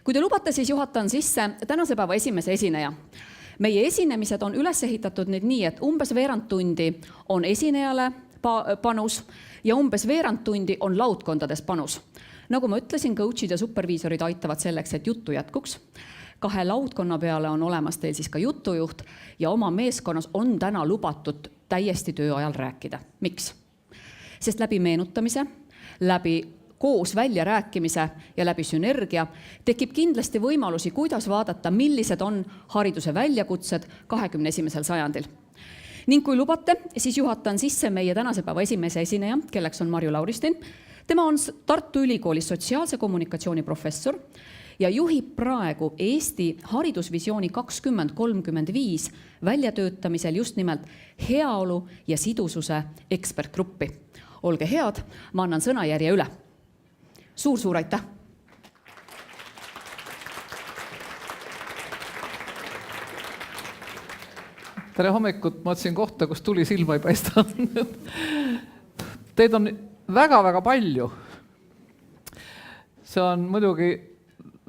Kui te lubate, siis juhatan sisse tänase päeva esimese esineja. Meie esinemised on üles ehitatud nüüd nii, et umbes veerand tundi on esinejale panus ja umbes veerand tundi on laudkondades panus. Nagu ma ütlesin, coachid ja superviisorid aitavad selleks, et juttu jätkuks. 2 laudkonna peale on olemas teil siis ka jutujuht ja oma meeskonnas on täna lubatud täiesti töö ajal rääkida. Miks? Sest läbi meenutamise, läbi koos välja rääkimise ja läbi sünergia tekib kindlasti võimalusi, kuidas vaadata, millised on hariduse väljakutsed 21. sajandil. Ning kui lubate, siis juhatan sisse meie tänase päeva esimese esineja, kelleks on Marju Lauristin. Tema on Tartu Ülikoolis sotsiaalse kommunikatsiooni professor ja juhib praegu Eesti haridusvisiooni 2035 väljatöötamisel just nimelt heaolu ja sidususe ekspertgruppi. Olge head, ma annan sõnajärje üle. Suur aitäh! Tere hommikut, ma otsin kohta, kus tuli silma ei paista. Teid on väga palju. See on muidugi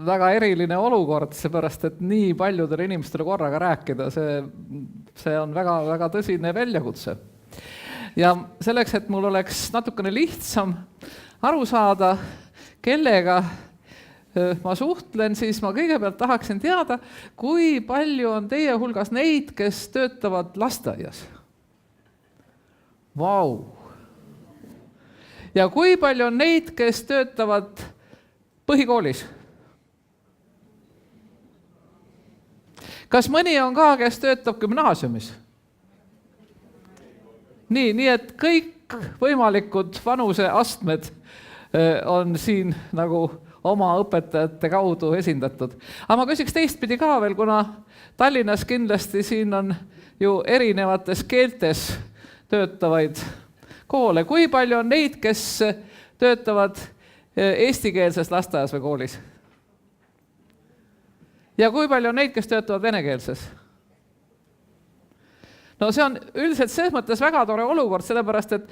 väga eriline olukord, seepärast, et nii paljudele inimestele korraga rääkida, see on väga tõsine väljakutse. Ja selleks, et mul oleks natukene lihtsam aru saada, kellega ma suhtlen, siis ma kõigepealt tahaksin teada, kui palju on teie hulgas neid, kes töötavad lasteaias. Vau! Ja kui palju on neid, kes töötavad põhikoolis? Kas mõni on ka, kes töötab gümnaasiumis? Nii et kõik võimalikud vanuseastmed on siin nagu oma õpetajate kaudu esindatud. Aga ma küsiks teistpidi ka veel, kuna Tallinnas kindlasti siin on ju erinevates keeltes töötavaid koole. Kui palju on neid, kes töötavad eestikeelses lasteaias või koolis? Ja kui palju on neid, kes töötavad venekeelses? No see on üldiselt selles mõttes väga tore olukord, sellepärast et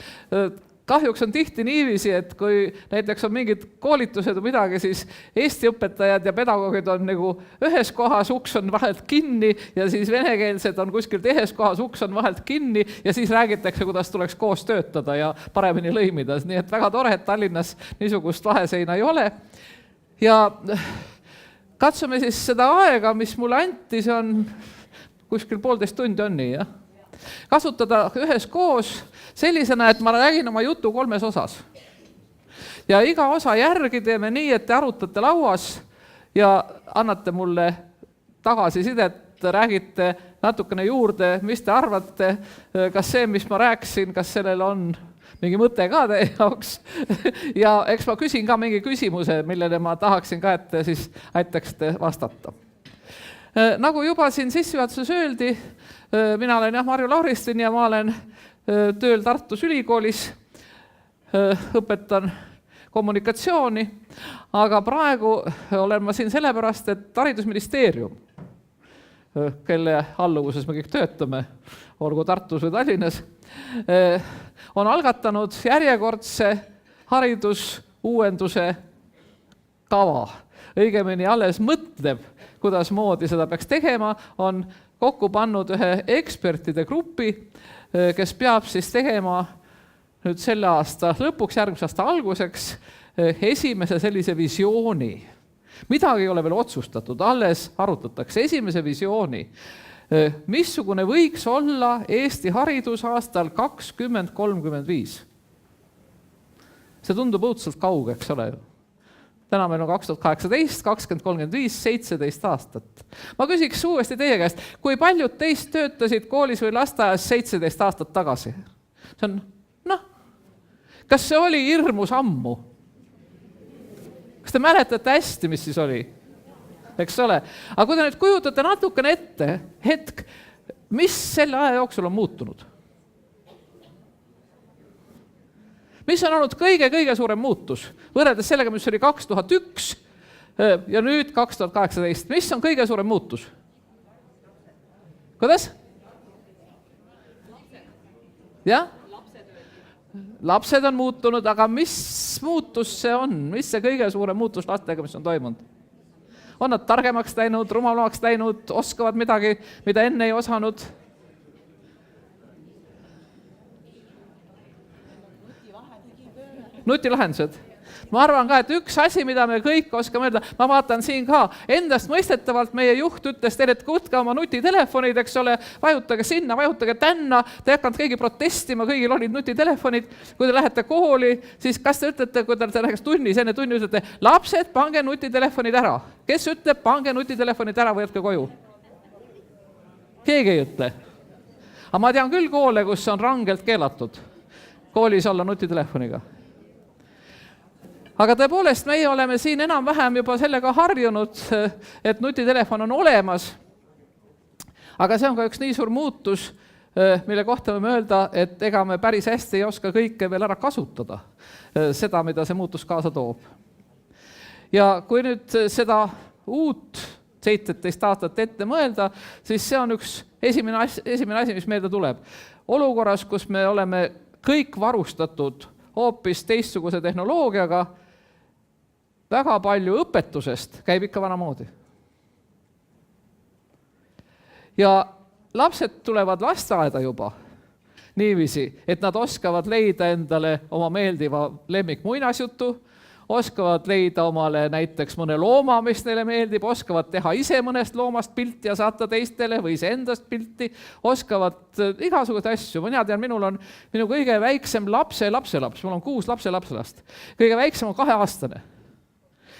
kahjuks on tihti niiviisi, et kui näiteks on mingid koolitused või midagi, siis Eesti õpetajad ja pedagoogid on nagu ühes kohas, uks on vahelt kinni ja siis venekeelsed on kuskil teises kohas, uks on vahelt kinni ja siis räägitakse, kuidas tuleks koos töötada ja paremini lõimida. Nii et väga tore, et Tallinnas niisugust vaheseina ei ole. Ja katsume siis seda aega, mis mulle anti, see on kuskil 1,5 tundi on nii, jah? Kasutada ühes koos sellisena, et ma räägin oma jutu 3 osas. Ja iga osa järgi teeme nii, et te arutate lauas ja annate mulle tagasisidet, räägite natukene juurde, mis te arvate, kas see, mis ma rääksin, kas sellel on mingi mõte ka teie jaoks. Ja eks ma küsin ka mingi küsimuse, millele ma tahaksin ka, et te siis aitaksite vastata. Nagu juba siin sissejuhatuses öeldi, mina olen Marju Lauristin ja ma olen tööl Tartus Ülikoolis, õpetan kommunikatsiooni, aga praegu olen ma siin sellepärast, et Haridusministeerium, kelle alluvuses me kõik töötame, olgu Tartus või Tallinnas, on algatanud järjekordse haridusuuenduse kava. Õigemini alles mõtleb, kuidas moodi seda peaks tegema, on kokku pannud ühe ekspertide grupi, kes peab siis tegema nüüd selle aasta lõpuks, järgmise aasta alguseks esimese sellise visiooni. Midagi ei ole veel otsustatud, alles arutatakse esimese visiooni. Missugune võiks olla Eesti haridus aastal 2035? See tundub õudselt kauge, eks ole ju. Täna meil on 2018, 2035, 17 aastat. Ma küsiks uuesti teie käest, kui paljud teist töötasid koolis või lasteaias 17 aastat tagasi? See on, kas see oli hirmus ammu? Kas te mäletate hästi, mis siis oli? Eks ole. Aga kui te nüüd kujutate natukene ette, hetk, mis selle aja jooksul on muutunud? Mis on olnud kõige suurem muutus? Võrreldes sellega, mis oli 2001 ja nüüd 2018. Mis on kõige suurem muutus? Kuidas? Jah? Lapsed on muutunud, aga mis muutus see on? Mis see kõige suurem muutus lastega, mis on toimunud? On nad targemaks läinud, rumalamaks läinud, oskavad midagi, mida enne ei osanud? Nutilahendused. Ma arvan ka, et üks asi, mida me kõik oskame öelda, ma vaatan siin ka, endast mõistetavalt meie juht ütles teile, et võtke oma nutitelefonid, eks ole, vajutage sinna, vajutage tänna, te ei hakanud keegi protestima, kõigil olid nutitelefonid. Kui te lähete kooli, siis kas te ütlete, kui te läheks tunnis, enne tunni ütlete, lapsed, pange nutitelefonid ära. Kes ütleb, pange nutitelefonid ära või jätke koju? Keegi ei ütle. Aga ma tean küll koole, kus on rangelt keelatud koolis olla nutitelefoniga. Aga tõepoolest, meie oleme siin enam-vähem juba sellega harjunud, et nutitelefon on olemas. Aga see on ka üks nii suur muutus, mille kohta võime öelda, et ega me päris hästi ei oska kõike veel ära kasutada, seda, mida see muutus kaasa toob. Ja kui nüüd seda uut 17 aastat ette mõelda, siis see on üks esimene asi, mis meelde tuleb. Olukorras, kus me oleme kõik varustatud hoopis teistsuguse tehnoloogiaga, väga palju õpetusest käib ikka vanamoodi. Ja lapsed tulevad lasteaeda juba niiviisi, et nad oskavad leida endale oma meeldiva lemmik muinasjutu, oskavad leida omale näiteks mõne looma, mis neile meeldib, oskavad teha ise mõnest loomast pilti ja saata teistele või iseendast pilti, oskavad igasuguseid asju. Mina tean, minul on minu kõige väiksem lapselaps, mul on 6 lapselapselast. Kõige väiksem on 2-aastane.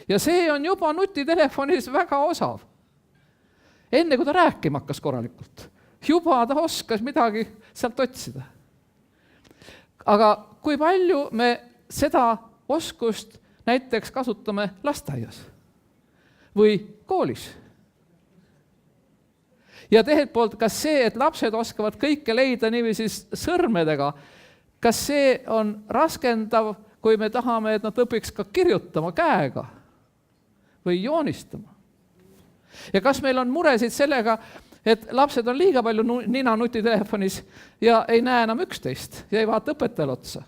Ja see on juba nutitelefonis väga osav. Enne kui ta rääkima hakkas korralikult, juba ta oskas midagi sealt otsida. Aga kui palju me seda oskust näiteks kasutame lasteaias või koolis? Ja tegelikult poolt, kas see, et lapsed oskavad kõike leida niiviisi sõrmedega, kas see on raskendav, kui me tahame, et nad õpiks ka kirjutama käega või joonistama? Ja kas meil on muresid sellega, et lapsed on liiga palju nina nutitelefonis ja ei näe enam üksteist ja ei vaata õpetajale otsa?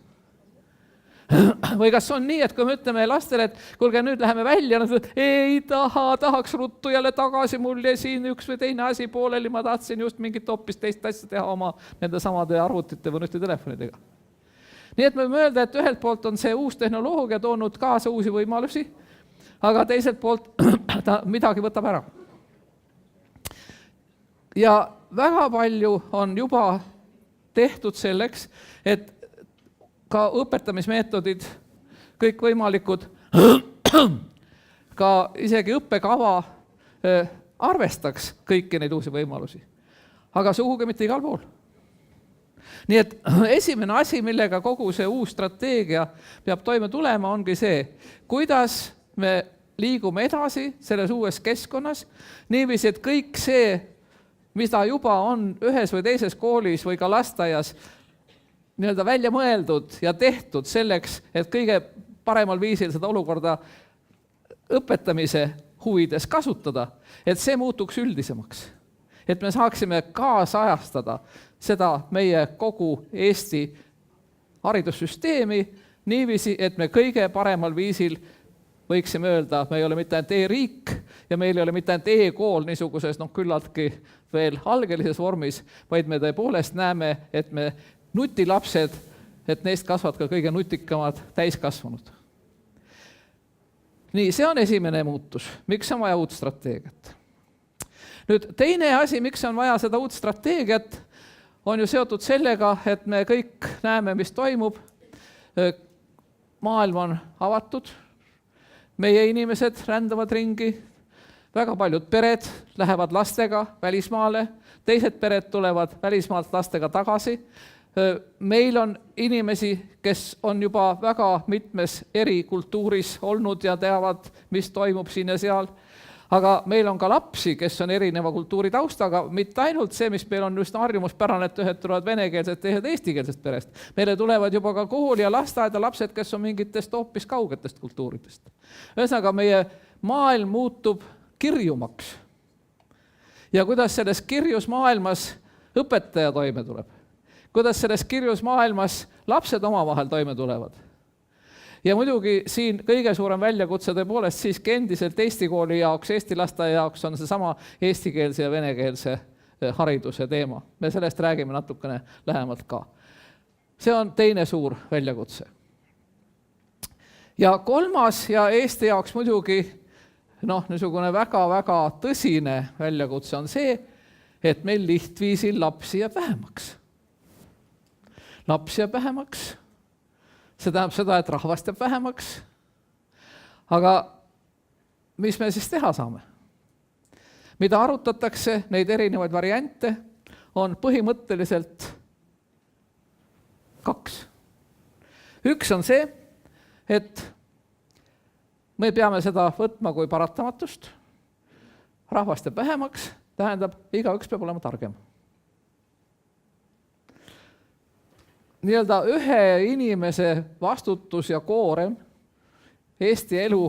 Või kas on nii, et kui me ütleme lastele, et kuulge, nüüd läheme välja, nad ütlevad, ei tahaks ruttu jälle tagasi, mul jäi siin üks või teine asi pooleli, ma tahtsin just mingit hoopis teist asja teha oma nende samade arvutite või nutitelefonidega. Nii et me võime öelda, et ühelt poolt on see uus tehnoloogia toonud kaasa uusi võimalusi, aga teiselt poolt ta midagi võtab ära. Ja väga palju on juba tehtud selleks, et ka õpetamismeetodid, kõik võimalikud, ka isegi õppekava arvestaks kõiki neid uusi võimalusi. Aga sugugi mitte igal pool. Nii et esimene asi, millega kogu see uus strateegia peab toime tulema, ongi see, kuidas me liigume edasi selles uues keskkonnas, niiviisi, et kõik see, mida juba on ühes või teises koolis või ka lasteaias nii-öelda välja mõeldud ja tehtud selleks, et kõige paremal viisil seda olukorda õpetamise huvides kasutada, et see muutuks üldisemaks. Et me saaksime kaasajastada seda meie kogu Eesti haridussüsteemi niiviisi, et me kõige paremal viisil võiksime öelda, me ei ole mitte ainult e-riik ja meil ei ole mitte ainult e-kool niisuguses küllaltki veel algelises vormis, vaid me tõepoolest näeme, et me nutilapsed, et neist kasvavad ka kõige nutikamad täiskasvanud. Nii, see on esimene muutus. Miks on vaja uut strateegiat? Nüüd, teine asi, miks on vaja seda uut strateegiat, on ju seotud sellega, et me kõik näeme, mis toimub. Maailm on avatud. Meie inimesed rändavad ringi. Väga paljud pered lähevad lastega välismaale. Teised pered tulevad välismaalt lastega tagasi. Meil on inimesi, kes on juba väga mitmes eri kultuuris olnud ja teavad, mis toimub siin ja seal. Aga meil on ka lapsi, kes on erineva kultuuri taustaga, mitte ainult see, mis meil on just harjumuspärane, et ühed tulevad venekeelsed, teised eestikeelsest perest. Meile tulevad juba ka kooli ja lasteaeda lapsed, kes on mingitest hoopis kaugetest kultuuridest. Ühesõnaga, meie maailm muutub kirjumaks. Ja kuidas selles kirjus maailmas õpetaja toime tuleb? Kuidas selles kirjus maailmas lapsed omavahel toime tulevad? Ja muidugi siin kõige suurem väljakutse tõepoolest siiski endiselt Eesti kooli jaoks, Eesti lasteaia jaoks on seesama eestikeelse ja venekeelse hariduse teema. Me sellest räägime natukene lähemalt ka. See on teine suur väljakutse. Ja kolmas ja Eesti jaoks muidugi niisugune väga-väga tõsine väljakutse on see, et meil lihtviisil lapsi jääb vähemaks. Lapsi jääb vähemaks, see tähendab seda, et rahvast jääb vähemaks. Aga mis me siis teha saame? Mida arutatakse, neid erinevaid variante, on põhimõtteliselt 2. Üks on see, et me peame seda võtma kui paratamatust. Rahvast jääb vähemaks, tähendab, igaüks peab olema targem. Nii-öelda ühe inimese vastutus ja koorem Eesti elu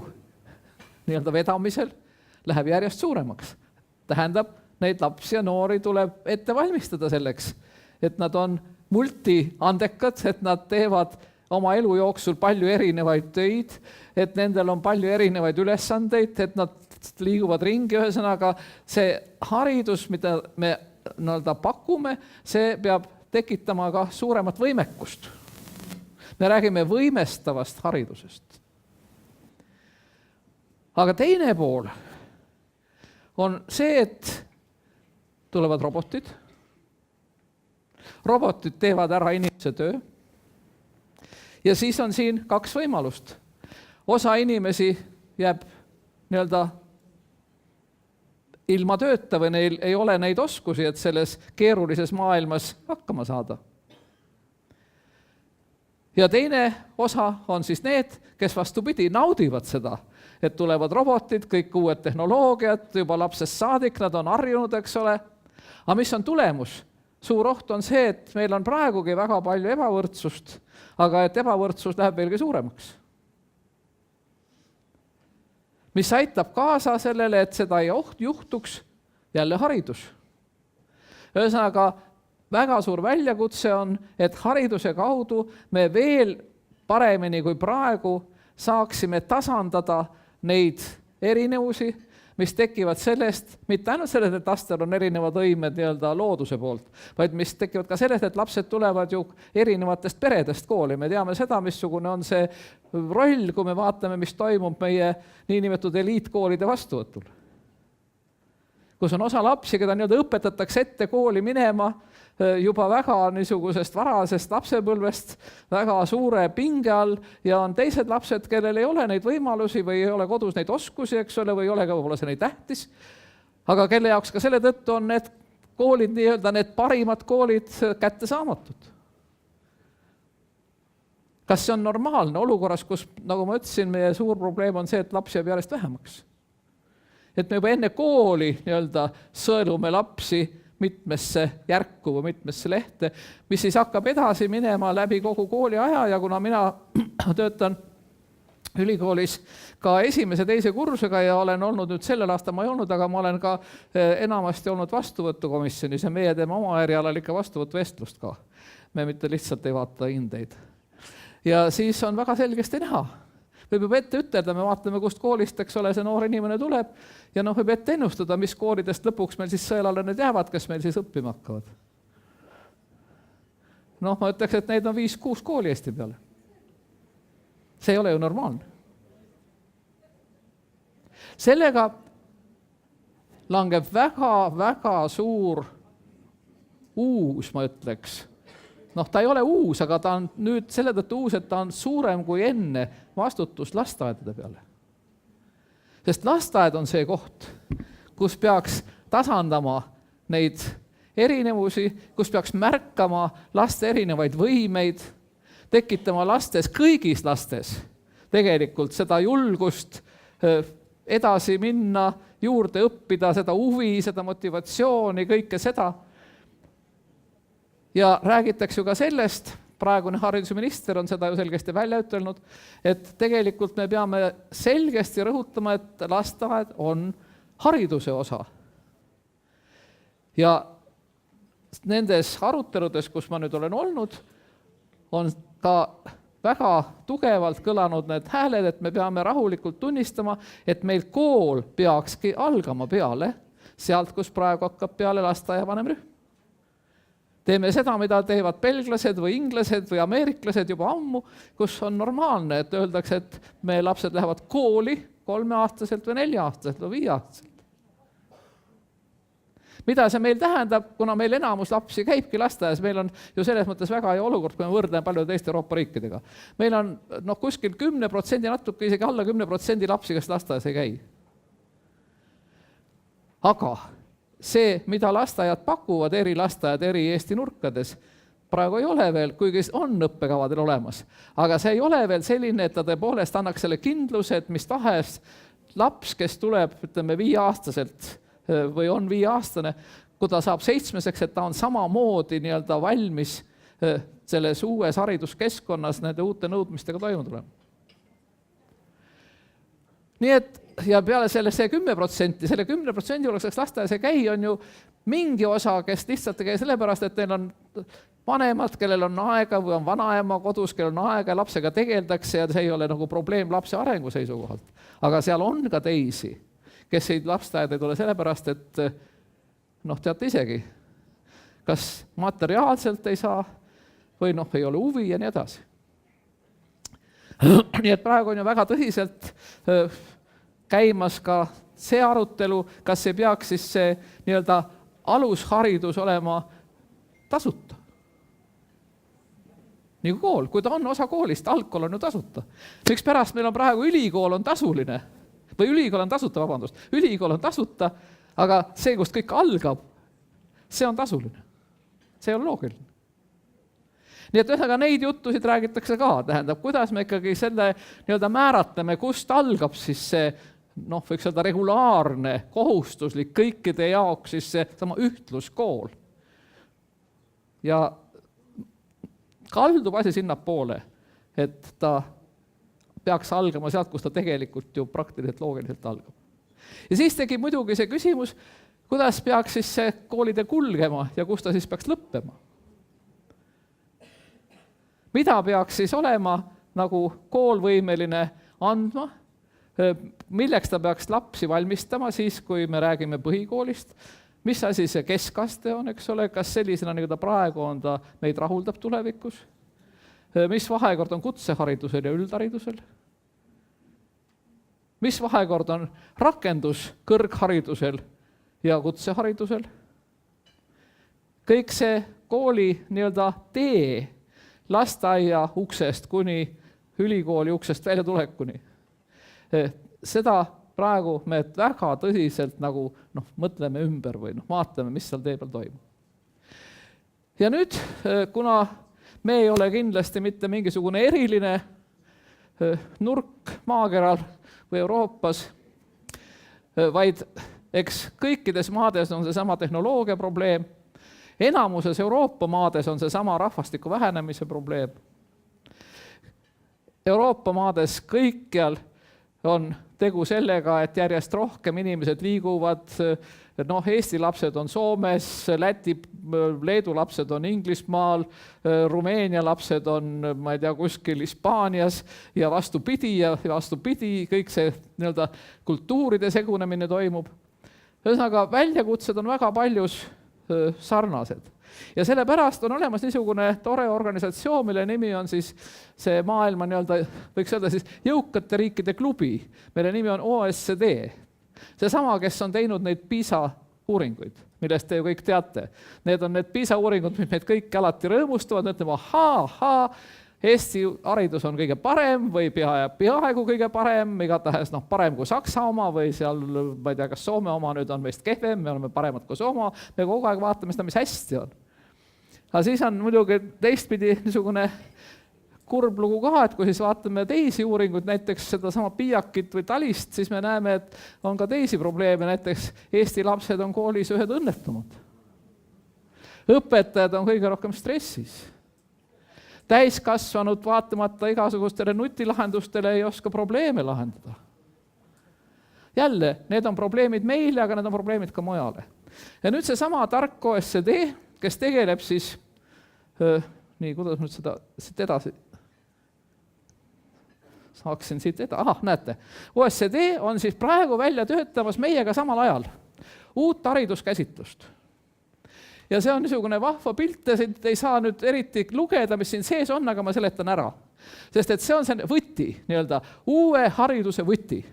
nii-öelda vedamisel läheb järjest suuremaks. Tähendab, neid lapsi ja noori tuleb ette valmistada selleks, et nad on multiandekad, et nad teevad oma elu jooksul palju erinevaid töid, et nendel on palju erinevaid ülesandeid, et nad liiguvad ringi, ühesõnaga see haridus, mida me pakume, see peab tekitama ka suuremat võimekust. Me räägime võimestavast haridusest. Aga teine pool on see, et tulevad robotid. Robotid teevad ära inimese töö. Ja siis on siin 2 võimalust. Osa inimesi jääb nii-öelda ilma tööta või neil ei ole neid oskusi, et selles keerulises maailmas hakkama saada. Ja teine osa on siis need, kes vastupidi naudivad seda, et tulevad robotid, kõik uued tehnoloogiad, juba lapsest saadik, nad on harjunud, eks ole. Aga mis on tulemus? Suur oht on see, et meil on praegugi väga palju ebavõrdsust, aga et ebavõrdsus läheb veelgi suuremaks. Mis aitab kaasa sellele, et seda ei juhtuks, jälle haridus. Ühesõnaga, väga suur väljakutse on, et hariduse kaudu me veel paremini kui praegu saaksime tasandada neid erinevusi, mis tekivad sellest, mitte ainult sellest, et lastel on erinevad võimed nii-öelda looduse poolt, vaid mis tekivad ka sellest, et lapsed tulevad ju erinevatest peredest kooli. Me teame seda, missugune on see roll, kui me vaatame, mis toimub meie niinimetatud eliitkoolide vastuvõtul. Kus on osa lapsi, keda nii-öelda õpetatakse ette kooli minema juba väga niisugusest varasest lapsepõlvest, väga suure pinge all ja on teised lapsed, kellel ei ole neid võimalusi või ei ole kodus neid oskusi, eks ole, või ei ole ka võib-olla see neid tähtis, aga kelle jaoks ka selle tõttu on need koolid, nii-öelda need parimad koolid kättesaamatud. Kas see on normaalne olukorras, kus, nagu ma ütlesin, meie suur probleem on see, et lapsi jääb järjest vähemaks? Et me juba enne kooli nii-öelda sõelume lapsi mitmesse järku või mitmesse lehte, mis siis hakkab edasi minema läbi kogu kooli aja ja kuna mina töötan ülikoolis ka 1. ja 2. kursusega ja olen olnud nüüd sellel aastal ma ei olnud, aga ma olen ka enamasti olnud vastuvõtukomisjonis ja meie teeme oma erialal ikka vastuvõtuvestlust ka. Me mitte lihtsalt ei vaata hindeid. Ja siis on väga selgesti näha. Võib juba ette ütelda, me vaatame, kust koolist, eks ole, see noor inimene tuleb ja võib ette ennustada, mis koolidest lõpuks meil siis sõelale need jäävad, kes meil siis õppima hakkavad. Ma ütleks, et neid on 5-6 kooli Eesti peale. See ei ole ju normaalne. Sellega langeb väga-väga suur uus, ma ütleks. Ta ei ole uus, aga ta on nüüd selle tõttu uus, et ta on suurem kui enne vastutus lasteaedade peale. Sest lasteaed on see koht, kus peaks tasandama neid erinevusi, kus peaks märkama laste erinevaid võimeid, tekitama lastes, kõigis lastes tegelikult seda julgust edasi minna, juurde õppida, seda huvi, seda motivatsiooni, kõike seda. Ja räägitakse ju ka sellest, praegune haridusminister on seda ju selgesti välja ütelnud, et tegelikult me peame selgesti rõhutama, et lasteaed on hariduse osa. Ja nendes aruteludes, kus ma nüüd olen olnud, on ka väga tugevalt kõlanud need hääled, et me peame rahulikult tunnistama, et meil kool peakski algama peale sealt, kus praegu hakkab peale lasteaiavanem rühm. Teeme seda, mida teevad belglased või inglased või ameeriklased juba ammu, kus on normaalne, et öeldakse, et meie lapsed lähevad kooli 3-aastaselt või 4-aastaselt või 5-aastaselt. Mida see meil tähendab, kuna meil enamus lapsi käibki lasteaias, meil on ju selles mõttes väga hea olukord, kui me võrdleme paljude teiste Euroopa riikidega. Meil on kuskil 10%, natuke isegi alla 10% lapsi, kes lasteaias ei käi. Aga see, mida lasteaiad pakuvad, eri lasteaiad eri Eesti nurkades, praegu ei ole veel, kuigi on õppekavadel olemas. Aga see ei ole veel selline, et ta tõepoolest annaks selle kindluse, et mis tahes laps, kes tuleb, ütleme, 5-aastaselt või on 5-aastane, kui ta saab 7-seks, et ta on samamoodi nii-öelda valmis selles uues hariduskeskkonnas nende uute nõudmistega toime tulema. Nii et, ja peale selle 10%, selle 10% juures, kes lasteaias ei käi, on ju mingi osa, kes lihtsalt ei käi sellepärast, et neil on vanemad, kellel on aega või on vanaema kodus, kellel on aega ja lapsega tegeldakse ja see ei ole nagu probleem lapse arengu seisukohalt. Aga seal on ka teisi, kes ei lasteaed ei tule sellepärast, et teate isegi, kas materiaalselt ei saa või ei ole huvi ja nii edasi. Nii et praegu on ju väga tõsiselt käimas ka see arutelu, kas ei peaks siis see nii-öelda alusharidus olema tasuta. Nagu kool, kui ta on osa koolist, algkool on ju tasuta. Miks pärast meil on praegu ülikool on tasuline, või ülikool on tasuta, vabandust, ülikool on tasuta, aga see, kust kõik algab, see on tasuline. See on loogiline. Nii et ühega neid juttusid räägitakse ka, tähendab, kuidas me ikkagi selle nii-öelda määratleme, kust algab siis see, võiks öelda regulaarne, kohustuslik kõikide jaoks siis see sama ühtluskool. Ja kaldub asi sinnapoole, et ta peaks algama sealt, kus ta tegelikult ju praktiliselt loogiliselt algab. Ja siis tekib muidugi see küsimus, kuidas peaks siis see koolide kulgema ja kus ta siis peaks lõppema. Mida peaks siis olema nagu koolvõimeline andma, milleks ta peaks lapsi valmistama siis, kui me räägime põhikoolist, mis asi see keskaste on, eks ole, kas sellisena, nagu ta praegu on, ta meid rahuldab tulevikus, mis vahekord on kutseharidusel ja üldharidusel, mis vahekord on rakendus kõrgharidusel ja kutseharidusel, kõik see kooli nii-öelda tee lasteaia uksest kuni ülikooli uksest välja tulekuni. Seda praegu me väga tõsiselt nagu mõtleme ümber või vaatame, mis seal tee peal toimub. Ja nüüd, kuna me ei ole kindlasti mitte mingisugune eriline nurk maakeral või Euroopas, vaid eks kõikides maades on seesama tehnoloogia probleem, enamuses Euroopa maades on seesama rahvastiku vähenemise probleem. Euroopa maades kõikjal on tegu sellega, et järjest rohkem inimesed liiguvad, Eesti lapsed on Soomes, Läti, Leedu lapsed on Inglismaal, Rumeenia lapsed on, ma ei tea, kuskil Hispaanias ja vastupidi, kõik see nii-öelda kultuuride segunemine toimub. Ühesõnaga, väljakutsed on väga paljus sarnased. Ja sellepärast on olemas niisugune tore organisatsioon, mille nimi on siis see maailma nii-öelda, võiks öelda siis jõukate riikide klubi, mille nimi on OSCD. Seesama, kes on teinud neid PISA uuringuid, millest te ju kõik teate. Need on need PISA uuringud, mis meid kõik alati rõõmustavad, ütleme, Eesti haridus on kõige parem või peaaegu kõige parem, igatahes parem kui Saksa oma või seal, ma ei tea, kas Soome oma nüüd on meist kehvem, me oleme paremad kui Soome, me kogu aeg vaatame seda, mis hästi on. Aga siis on muidugi teistpidi niisugune kurb lugu ka, et kui siis vaatame teisi uuringuid, näiteks seda sama Piiakit või Talist, siis me näeme, et on ka teisi probleeme, näiteks Eesti lapsed on koolis ühed õnnetumad. Õpetajad on kõige rohkem stressis. Täiskasvanud vaatamata igasugustele nutilahendustele ei oska probleeme lahendada. Jälle, need on probleemid meile, aga need on probleemid ka mujale. Ja nüüd see sama tark OSCD, kes tegeleb siis, kuidas nüüd seda edasi, saaksin siit näete, OECD on siis praegu välja töötamas meiega samal ajal uut hariduskäsitlust. Ja see on niisugune vahva pilt ja siit ei saa nüüd eriti lugeda, mis siin sees on, aga ma seletan ära. Sest et see on see võti, nii-öelda uue hariduse võti.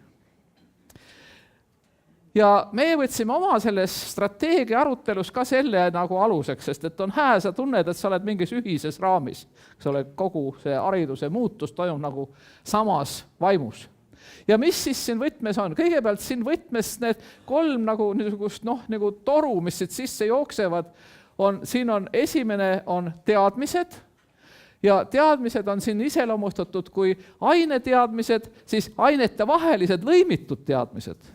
Ja me võtsime oma selles strateegia arutelus ka selle nagu aluseks, sest et on hää, sa tunned, et sa oled mingis ühises raamis. Kogu see hariduse muutus toimub nagu samas vaimus. Ja mis siis siin võtmes on? Kõigepealt siin võtmes need 3 nagu niisugust nagu toru, mis siit sisse jooksevad, siin on esimene on teadmised ja teadmised on siin iseloomustatud kui aineteadmised, siis ainete vahelised lõimitud teadmised.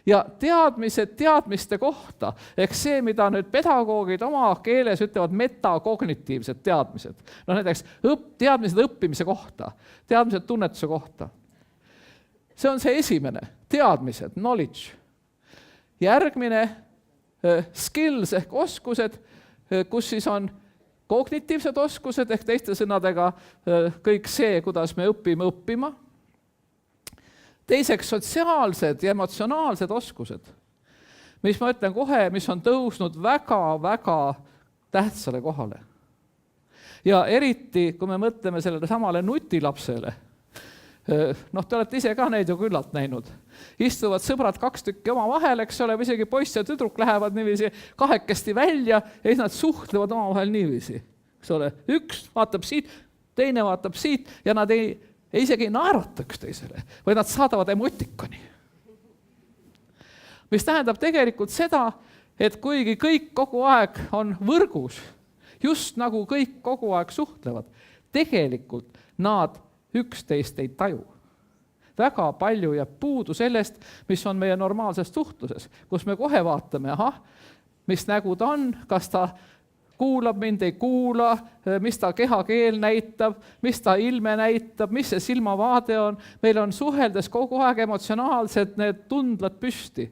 Ja teadmised teadmiste kohta, ehk see, mida nüüd pedagoogid oma keeles ütlevad metakognitiivsed teadmised. Näiteks teadmised õppimise kohta, teadmised tunnetuse kohta. See on see esimene, teadmised, knowledge. Järgmine skills ehk oskused, kus siis on kognitiivsed oskused ehk teiste sõnadega kõik see, kuidas me õpime õppima. Teiseks sotsiaalsed ja emotsionaalsed oskused, mis ma ütlen kohe, mis on tõusnud väga-väga tähtsale kohale. Ja eriti, kui me mõtleme sellele samale nutilapsele, te olete ise ka neid ju küllalt näinud. Istuvad sõbrad 2 tükki oma vahel, eks ole, või isegi poiss ja tüdruk lähevad niiviisi 2 välja ja siis nad suhtlevad oma vahel niiviisi. Eks ole, üks vaatab siit, teine vaatab siit ja nad isegi ei naerata üksteisele, vaid nad saadavad emotikoni. Mis tähendab tegelikult seda, et kuigi kõik kogu aeg on võrgus, just nagu kõik kogu aeg suhtlevad, tegelikult nad üksteist ei taju. Väga palju jääb puudu sellest, mis on meie normaalses suhtluses, kus me kohe vaatame, mis nägu ta on, kas ta kuulab mind, ei kuula, mis ta kehakeel näitab, mis ta ilme näitab, mis see silmavaade on. Meil on suheldes kogu aeg emotsionaalsed need tundlad püsti.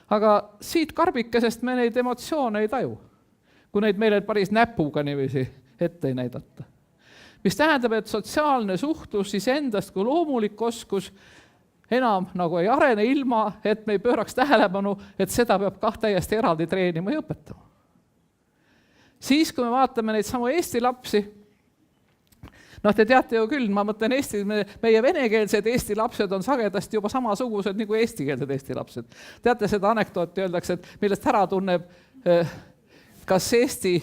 Aga siit karbikesest me neid emotsioone ei taju, kui neid meile päris näpuga niiviisi ette ei näidata. Mis tähendab, et sotsiaalne suhtlus siis endast kui loomulik oskus enam nagu ei arene ilma, et me ei pööraks tähelepanu, et seda peab täiesti eraldi treenima ja õpetama. Siis, kui me vaatame neid samu Eesti lapsi, te teate ju küll, ma mõtlen meie venekeelsed Eesti lapsed on sagedasti juba samasugused nagu eestikeelsed Eesti lapsed. Teate seda anekdooti, öeldakse, et millest ära tunneb, kas Eesti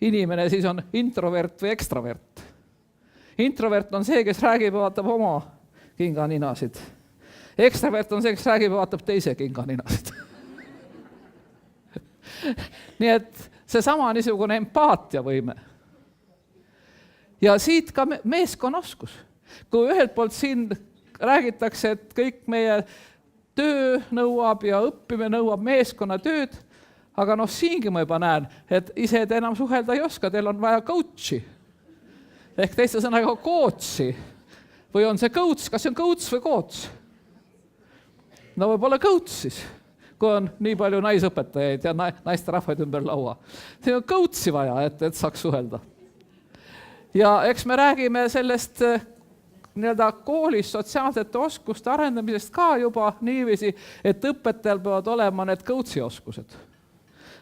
inimene siis on introvert või ekstravert. Introvert on see, kes räägib ja vaatab oma kinganinasid. Ekstravert on see, kes räägib ja vaatab teise kinganinasid. Nii et see sama niisugune empaatiavõime. Ja siit ka meeskonnaskus. Kui ühelt poolt siin räägitakse, et kõik meie töö nõuab ja õppimine nõuab meeskonnatööd, aga siingi ma juba näen, et ise te enam suhelda ei oska, teil on vaja coachi. Ehk teiste sõnaga coachi. Või on see coach, kas see on coach või coach? Võib-olla coach siis, kui on nii palju naisõpetajaid ja naiste rahvaid ümber laua. See on coachi vaja, et saaks suhelda. Ja eks me räägime sellest koolis sotsiaalsete oskuste arendamisest ka juba niiviisi, et õpetajal peavad olema need coachi oskused.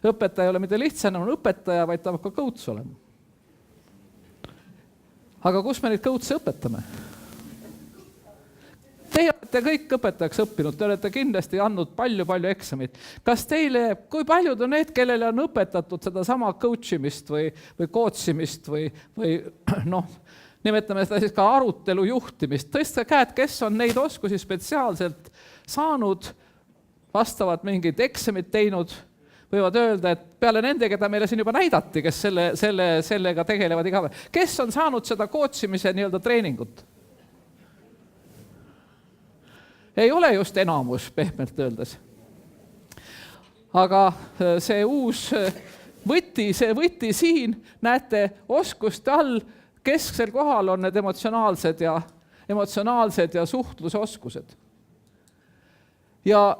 Õpetaja ei ole mitte lihtsalt õpetaja, vaid ta peab ka coach olema. Aga kus me neid coach'e õpetame? Teie olete kõik õpetajaks õppinud, te olete kindlasti andnud palju eksamit. Kas teile, kui paljud on need, kellele on õpetatud seda sama coachimist või coachimist või nimetame seda siis ka arutelu juhtimist? Tõstke käed, kes on neid oskusi spetsiaalselt saanud, vastavad mingid eksamid teinud, võivad öelda, et peale nende, keda meile siin juba näidati, kes sellega tegelevad igapäev. Kes on saanud seda coachimise treeningut? Ei ole just enamus, pehmelt öeldes. Aga see uus võti siin, näete, oskuste all kesksel kohal on need emotsionaalsed ja suhtlusoskused. Ja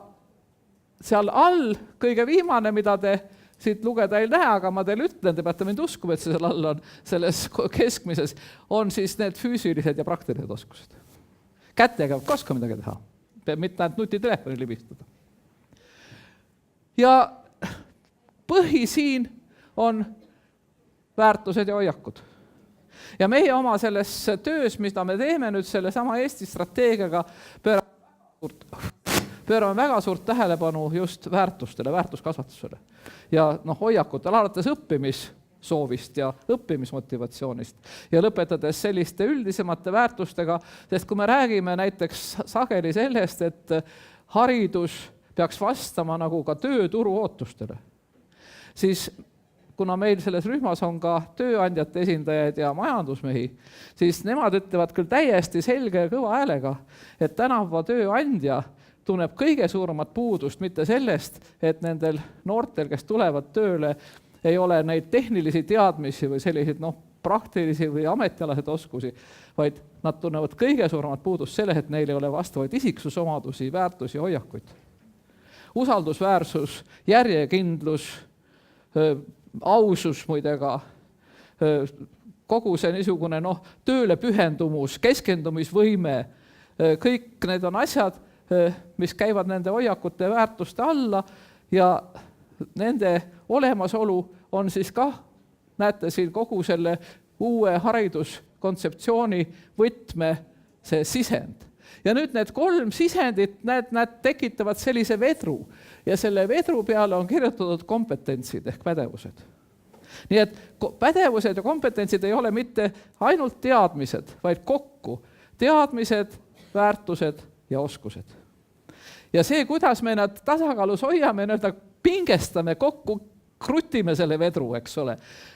seal all kõige viimane, mida te siit lugeda ei näe, aga ma teile ütlen, te peate mind uskuma, et see seal all on selles keskmises, on siis need füüsilised ja praktilised oskused. kätega peab ka oska midagi teha, peab mitte ainult nutitelefoni libistada. Ja põhi siin on väärtused ja hoiakud. Ja meie oma selles töös, mida me teeme nüüd selle sama Eesti strateegiaga, pöörame väga suurt tähelepanu just väärtustele, väärtuskasvatusele ja hoiakutele, alates õppimissoovist ja õppimismotivatsioonist ja lõpetades selliste üldisemate väärtustega, sest kui me räägime näiteks sageli sellest, et haridus peaks vastama nagu ka tööturu ootustele, siis kuna meil selles rühmas on ka tööandjate esindajaid ja majandusmehi, siis nemad ütlevad küll täiesti selge ja kõva häälega, et tänapäeva tööandja tunneb kõige suuremat puudust mitte sellest, et nendel noortel, kes tulevad tööle, ei ole neid tehnilisi teadmisi või selliseid praktilisi või ametialaseid oskusi, vaid nad tunnevad kõige suuremat puudust selles, et neil ei ole vastavaid isiksusomadusi, väärtusi, hoiakuid. Usaldusväärsus, järjekindlus, ausus muidega, kogu see niisugune tööle pühendumus, keskendumisvõime, kõik need on asjad, mis käivad nende hoiakute ja väärtuste alla ja nende olemasolu on siis ka, näete siin kogu selle uue hariduskontseptsiooni võtme see sisend. Ja nüüd need 3 sisendit, nad tekitavad sellise vedru ja selle vedru peale on kirjutatud kompetentsid ehk pädevused. Nii et pädevused ja kompetentsid ei ole mitte ainult teadmised, vaid kokku teadmised, väärtused ja oskused. Ja see, kuidas me nad tasakaalus hoiame, pingestame kokku, krutime selle vedru, eks ole.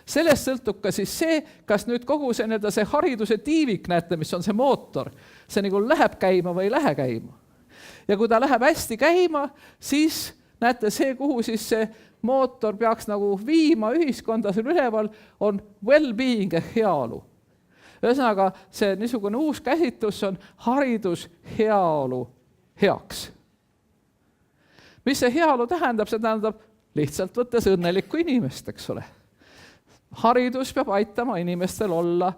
Sellest sõltub ka siis see, kas nüüd kogu see hariduse tiivik, näete, mis on see mootor, see nagu läheb käima või ei lähe käima. Ja kui ta läheb hästi käima, siis näete see, kuhu siis see mootor peaks nagu viima ühiskonda seal üleval, on well-being ehk heaolu. Ühesõnaga, see niisugune uus käsitlus on haridus heaolu heaks. Mis see heaolu tähendab? See tähendab lihtsalt võttes õnnelikku inimest, eks ole. Haridus peab aitama inimestel olla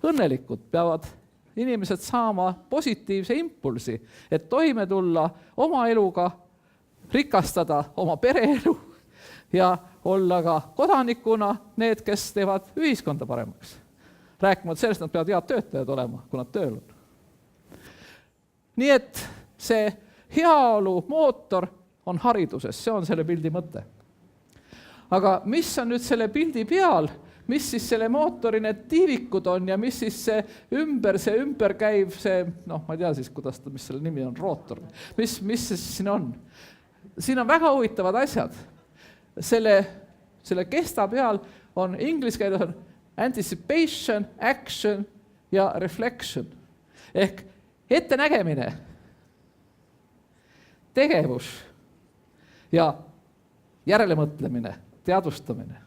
õnnelikud, peavad inimesed saama positiivse impulsi, et toime tulla oma eluga, rikastada oma pereelu ja olla ka kodanikuna need, kes teevad ühiskonda paremaks. Rääkimata sellest, nad peavad head töötajad olema, kui nad tööl on. Nii et see heaolu mootor on hariduses, see on selle pildi mõte. Aga mis on nüüd selle pildi peal, mis siis selle mootori need tiivikud on ja mis siis see ümberkäiv, ma ei tea siis, mis selle nimi on, rootor. Mis see siin on? Siin on väga huvitavad asjad. Selle kesta peal on inglise keeles on anticipation, action ja reflection. Ehk ettenägemine, tegevus ja järelemõtlemine, teadvustamine.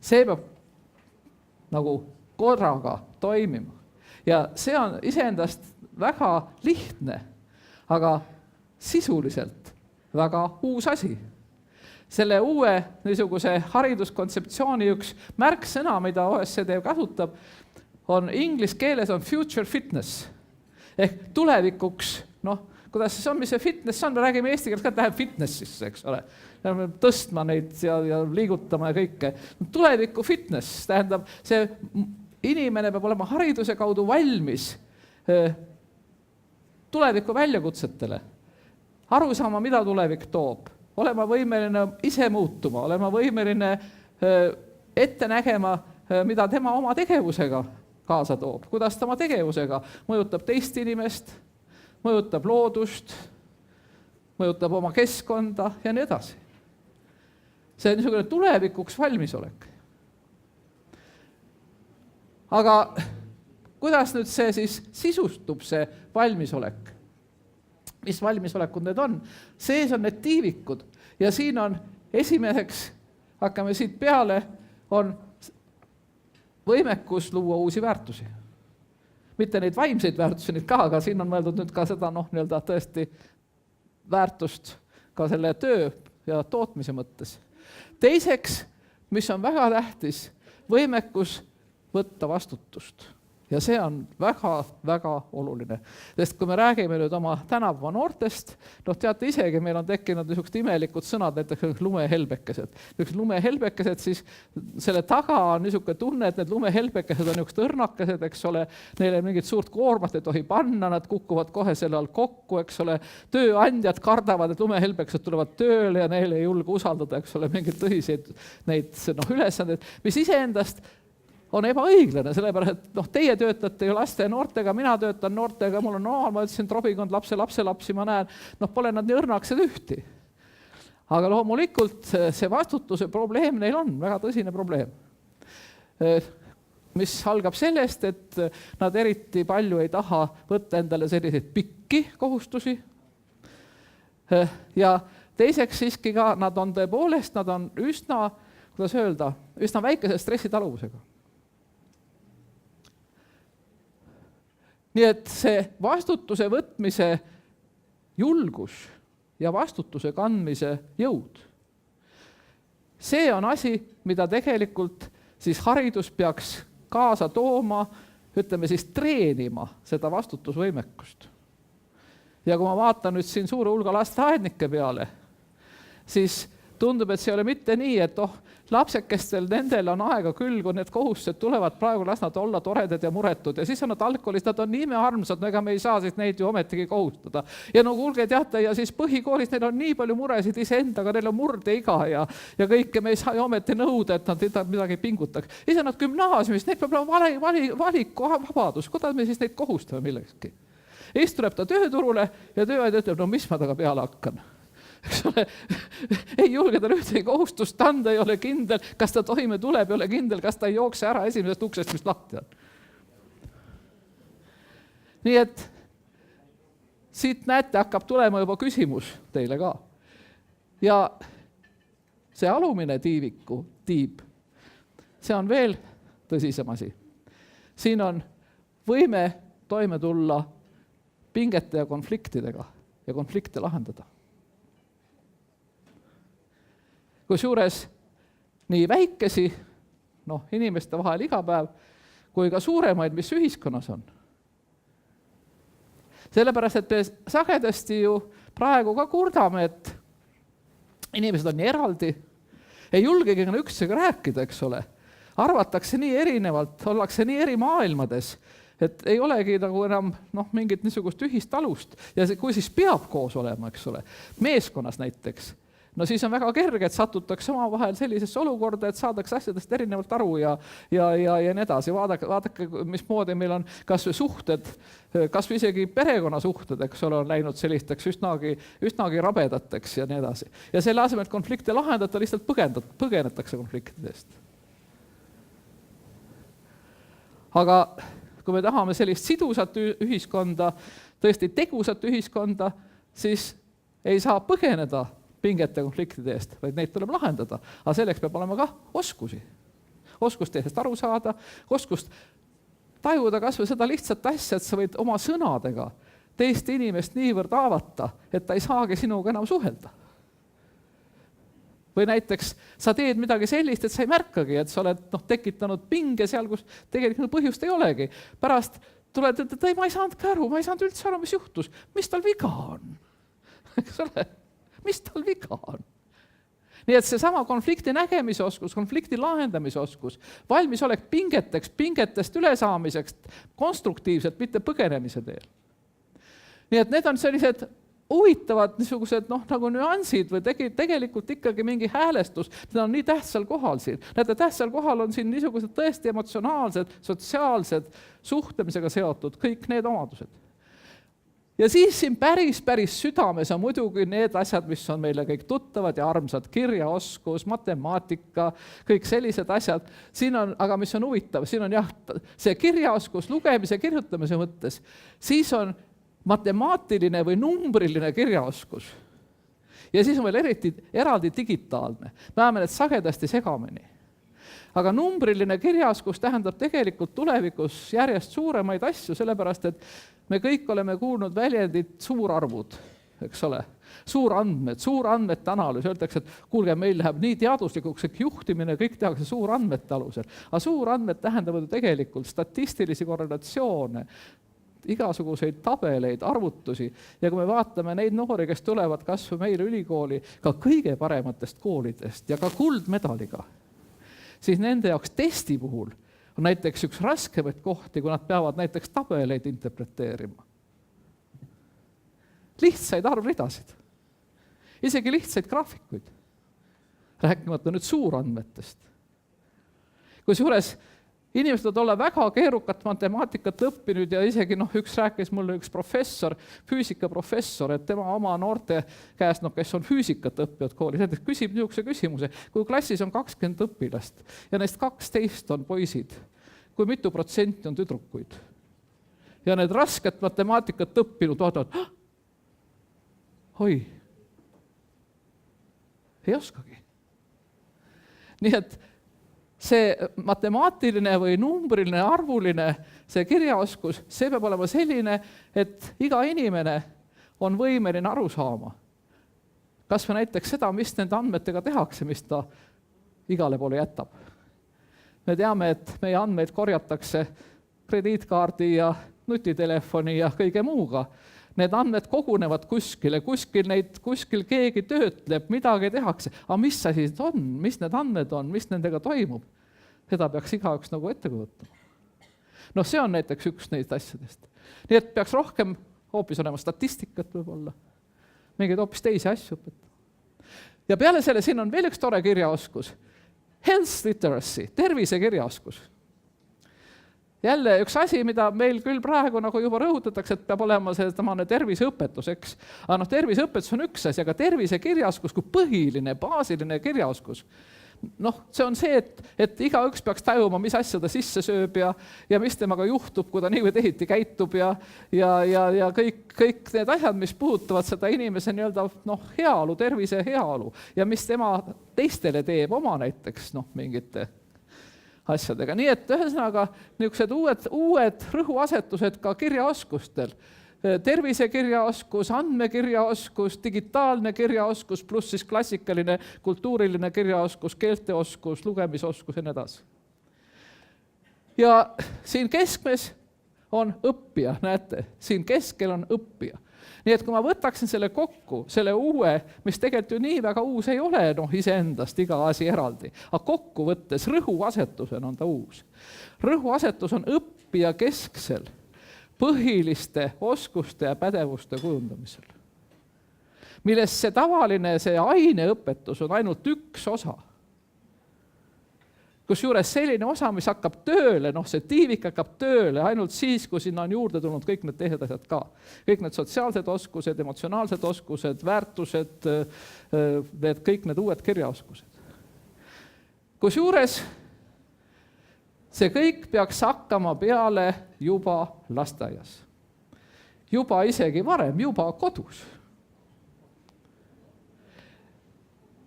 See peab nagu korraga toimima. Ja see on iseendast väga lihtne, aga sisuliselt väga uus asi. Selle uue niisuguse hariduskontseptsiooni üks märksõna, mida OECD kasutab, on inglise keeles on future fitness. Ehk tulevikuks, kuidas siis on, mis see fitness on, me räägime eesti keeles ka, et läheb fitnessisse, eks ole. Tõstma neid ja liigutama ja kõike. Tuleviku fitness tähendab, see inimene peab olema hariduse kaudu valmis tuleviku väljakutsetele. Aru saama, mida tulevik toob. Olema võimeline ise muutuma, olema võimeline ette nägema, mida tema oma tegevusega kaasa toob. Kuidas ta oma tegevusega mõjutab teist inimest, mõjutab loodust, mõjutab oma keskkonda ja nii edasi. See on niisugune tulevikuks valmisolek. Aga kuidas nüüd see siis sisustub, see valmisolek? Mis valmisolekud need on? Sees on need tiivikud ja siin on esimeseks, hakkame siit peale, on võimekus luua uusi väärtusi. Mitte neid vaimseid väärtusi nüüd ka, aga siin on mõeldud nüüd ka seda tõesti väärtust ka selle töö ja tootmise mõttes. Teiseks, mis on väga tähtis, võimekus võtta vastutust. Ja see on väga-väga oluline. Sest kui me räägime nüüd oma tänapäeva noortest, teate isegi, meil on tekkinud niisugused imelikud sõnad, näiteks lumehelbekesed. Niisugused lumehelbekesed, siis selle taga on niisugune tunne, et need lumehelbekesed on niisugused õrnakesed, eks ole, neile mingit suurt koormat ei tohi panna, nad kukuvad kohe selle all kokku, eks ole, tööandjad kardavad, et lumehelbekesed tulevad tööle ja neile ei julge usaldada, eks ole, mingeid tõsiseid neid ülesandeid, mis iseendast on ebaõiglane, sellepärast, et teie töötate ju laste ja noortega, mina töötan noortega, mul on ma ütlesin, trobikond lapselapsi, ma näen, pole nad nii õrnaksed ühti. Aga loomulikult see vastutuse probleem neil on, väga tõsine probleem. Mis algab sellest, et nad eriti palju ei taha võtta endale selliseid pikki kohustusi. Ja teiseks siiski ka, nad on tõepoolest, nad on üsna, kuidas öelda, üsna väikese stressitaluvusega. Nii et see vastutuse võtmise julgus ja vastutuse kandmise jõud, see on asi, mida tegelikult siis haridus peaks kaasa tooma, ütleme siis treenima seda vastutusvõimekust. Ja kui ma vaatan nüüd siin suure hulga lasteaednike peale, siis tundub, et see ei ole mitte nii, et lapsekestel nendel on aega küll, kui need kohustused tulevad, praegu las nad olla toredad ja muretud ja siis on nad algkoolis, nad on nii armsad, ega me ei saa siis neid ju ometigi kohustada. Ja kuulge, teate, ja siis põhikoolis neil on nii palju muresid iseendaga, neil on murdeiga ja kõike me ei saa ju ometi nõuda, et nad midagi pingutaks. Siis on nad gümnaasiumis, neid peab olema valikuvabadus, kuidas me siis neid kohustame millekski. Ja siis tuleb ta tööturule ja tööandja ütleb, mis ma taga peale hakkan. Eks ole, ei julge tal ühtegi kohustust anda, ei ole kindel, kas ta toime tuleb, ei ole kindel, kas ta ei jookse ära esimesest uksest, mis lahti on. Nii et siit näete, hakkab tulema juba küsimus teile ka. Ja see alumine tiib, see on veel tõsisem asi. Siin on võime toime tulla pingete ja konfliktidega ja konflikte lahendada. Kusjuures nii väikesi, inimeste vahel iga päev, kui ka suuremaid, mis ühiskonnas on. Sellepärast, et me sagedasti ju praegu ka kurdame, et inimesed on nii eraldi, ei julgegi üksteisega rääkida, eks ole. Arvatakse nii erinevalt, ollakse nii eri maailmades, et ei olegi nagu enam mingit niisugust ühist alust. Ja kui siis peab koos olema, eks ole, meeskonnas näiteks, siis on väga kerge, et satutakse oma vahel sellisesse olukorda, et saadakse asjadest erinevalt aru ja nii edasi. Vaadake, mismoodi meil on kas või suhted, kas või isegi perekonnasuhted, eks ole, on läinud sellisteks üsnagi rabedateks ja nii edasi. Ja selle asemel, et konflikte lahendada, lihtsalt põgenetakse konfliktidest. Aga kui me tahame sellist sidusat ühiskonda, tõesti tegusat ühiskonda, siis ei saa põgeneda pingete konfliktide eest, vaid neid tuleb lahendada. Aga selleks peab olema ka oskusi. Oskust teisest aru saada, oskust tajuda kas või seda lihtsat asja, et sa võid oma sõnadega teist inimest niivõrd haavata, et ta ei saagi sinuga enam suhelda. Või näiteks sa teed midagi sellist, et sa ei märkagi, et sa oled tekitanud pinge seal, kus tegelikult põhjust ei olegi. Pärast tuled, et ma ei saanud aru, ma ei saanud üldse aru, mis juhtus, mis tal viga on. Eks ole? Mis tal viga on? Nii et seesama konflikti nägemise oskus, konflikti lahendamise oskus, valmisolek pingetest ülesaamiseks konstruktiivselt, mitte põgenemise teel. Nii et need on sellised huvitavad niisugused nagu nüansid või tegelikult ikkagi mingi häälestus, seda on nii tähtsal kohal siin. Näete, tähtsal kohal on siin niisugused tõesti emotsionaalsed, sotsiaalsed, suhtlemisega seotud, kõik need omadused. Ja siis siin päris südames on muidugi need asjad, mis on meile kõik tuttavad ja armsad, kirjaoskus, matemaatika, kõik sellised asjad. Siin on, aga mis on huvitav, siin on see kirjaoskus lugemise, kirjutamise mõttes, siis on matemaatiline või numbriline kirjaoskus. Ja siis on veel eraldi digitaalne. Me näeme need sagedasti segamini. Aga numbriline kirjaoskus tähendab tegelikult tulevikus järjest suuremaid asju, sellepärast et me kõik oleme kuulnud väljendit suurarvud, eks ole. suurandmete analüüs, öeldakse, et kuulge, meil läheb nii teaduslikuks, et juhtimine kõik tehakse suurandmete alusel. Aga suurandmed tähendavad ju tegelikult statistilisi korrelatsioone, igasuguseid tabeleid, arvutusi ja kui me vaatame neid noori, kes tulevad kas või meile ülikooli ka kõige parematest koolidest ja ka kuldmedaliga, siis nende jaoks testi puhul on näiteks üks raskemaid kohti, kui nad peavad näiteks tabeleid interpreteerima. Lihtsaid arvridasid, isegi lihtsaid graafikuid, rääkimata nüüd suurandmetest. Kusjuures inimesed võivad olla väga keerukat matemaatikat õppinud ja isegi üks rääkis mulle üks professor, füüsikaprofessor, et tema oma noorte käest, kes on füüsikat õppivad koolis, näiteks küsib niisuguse küsimuse, kui klassis on 20 õpilast ja neist 12 on poisid, kui mitu protsenti on tüdrukuid? Ja need rasket matemaatikat õppinud vaatavad, oi, ei oskagi. Nii et see matemaatiline või numbriline, arvuline, see kirjaoskus, see peab olema selline, et iga inimene on võimeline aru saama. Kas või näiteks seda, mis nende andmetega tehakse, mis ta igale poole jätab. Me teame, et meie andmeid korjatakse krediitkaardi ja nutitelefoni ja kõige muuga. Need andmed kogunevad kuskil keegi töötleb, midagi tehakse. Aga mis asi see on, mis need andmed on, mis nendega toimub? Seda peaks igaüks ette kujutama. See on näiteks üks neist asjadest. Nii et peaks rohkem hoopis olema statistikat võib-olla, mingeid hoopis teisi asju õpetada. Ja peale selle siin on veel üks tore kirjaoskus. Health literacy, tervise kirjaoskus. Jälle üks asi, mida meil küll praegu juba rõhutatakse, et peab olema see terviseõpetus, eks. Aga terviseõpetus on üks asi, aga tervise kirjaoskus kui põhiline, baasiline kirjaoskus. See on see, et igaüks peaks tajuma, mis asja ta sisse sööb ja mis temaga juhtub, kui ta nii või teisiti käitub ja kõik need asjad, mis puudutavad seda inimese heaolu, tervise heaolu ja mis tema teistele teeb oma näiteks mingite asjadega. Nii et ühesõnaga niisugused uued rõhuasetused ka kirjaoskustel. Tervisekirjaoskus, andmekirjaoskus, digitaalne kirjaoskus, pluss siis klassikaline kultuuriline kirjaoskus, keelteoskus, lugemisoskus ja nii edasi. Ja siin keskmes on õppija, näete, siin keskel on õppija. Nii et kui ma võtaksin selle kokku, selle uue, mis tegelikult ju nii väga uus ei ole, iseendast iga asi eraldi, aga kokku võttes rõhuasetusena on ta uus. Rõhuasetus on õppija kesksel põhiliste oskuste ja pädevuste kujundamisel, millest see tavaline aineõpetus on ainult üks osa. Kusjuures selline osa, mis hakkab tööle, see tiivik hakkab tööle ainult siis, kui sinna on juurde tulnud kõik need teised asjad ka. Kõik need sotsiaalsed oskused, emotsionaalsed oskused, väärtused, kõik need uued kirjaoskused. Kusjuures see kõik peaks hakkama peale juba lasteaias. Juba isegi varem, juba kodus.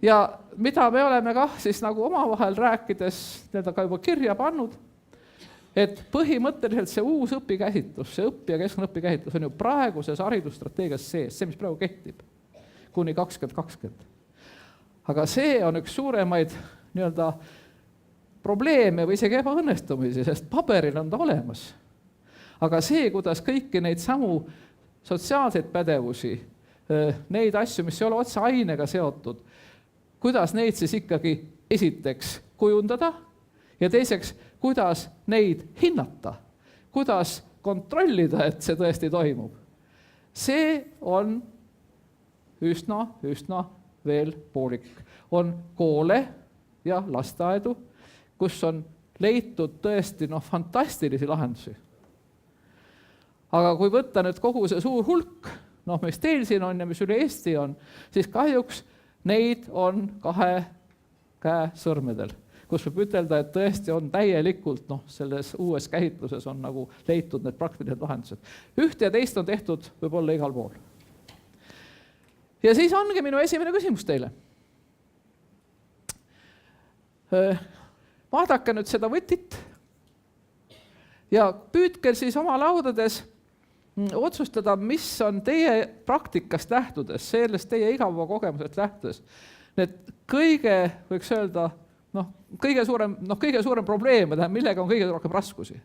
Ja mida me oleme siis omavahel rääkides ka juba kirja pannud, et põhimõtteliselt see uus õpikäsitlus, see õppija-keskne õpikäsitlus on ju praeguses haridusstrateegias sees, see, mis praegu kehtib, kuni 2020. Aga see on üks suuremaid probleeme või isegi ebaõnnestumisi, sest paberil on ta olemas. Aga see, kuidas kõiki neid samu sotsiaalseid pädevusi, neid asju, mis ei ole otse ainega seotud, kuidas neid siis ikkagi esiteks kujundada ja teiseks, kuidas neid hinnata, kuidas kontrollida, et see tõesti toimub. See on üsna veel poolik. On koole ja lasteaedu, kus on leitud tõesti fantastilisi lahendusi. Aga kui võtta nüüd kogu see suur hulk, mis teil siin on ja mis üle Eesti on, siis kahjuks neid on 2 käe sõrmedel, kus võib ütelda, et tõesti on täielikult selles uues käsitluses on leitud need praktilised lahendused. Ühte ja teist on tehtud võib-olla igal pool. Ja siis ongi minu esimene küsimus teile. Vaadake nüüd seda võtit ja püüdke siis oma laudades otsustada, mis on teie praktikast lähtudes, sellest teie igava kogemusest lähtudes, need kõige, võiks öelda, kõige suurem probleem, millega on kõige rohkem raskusi.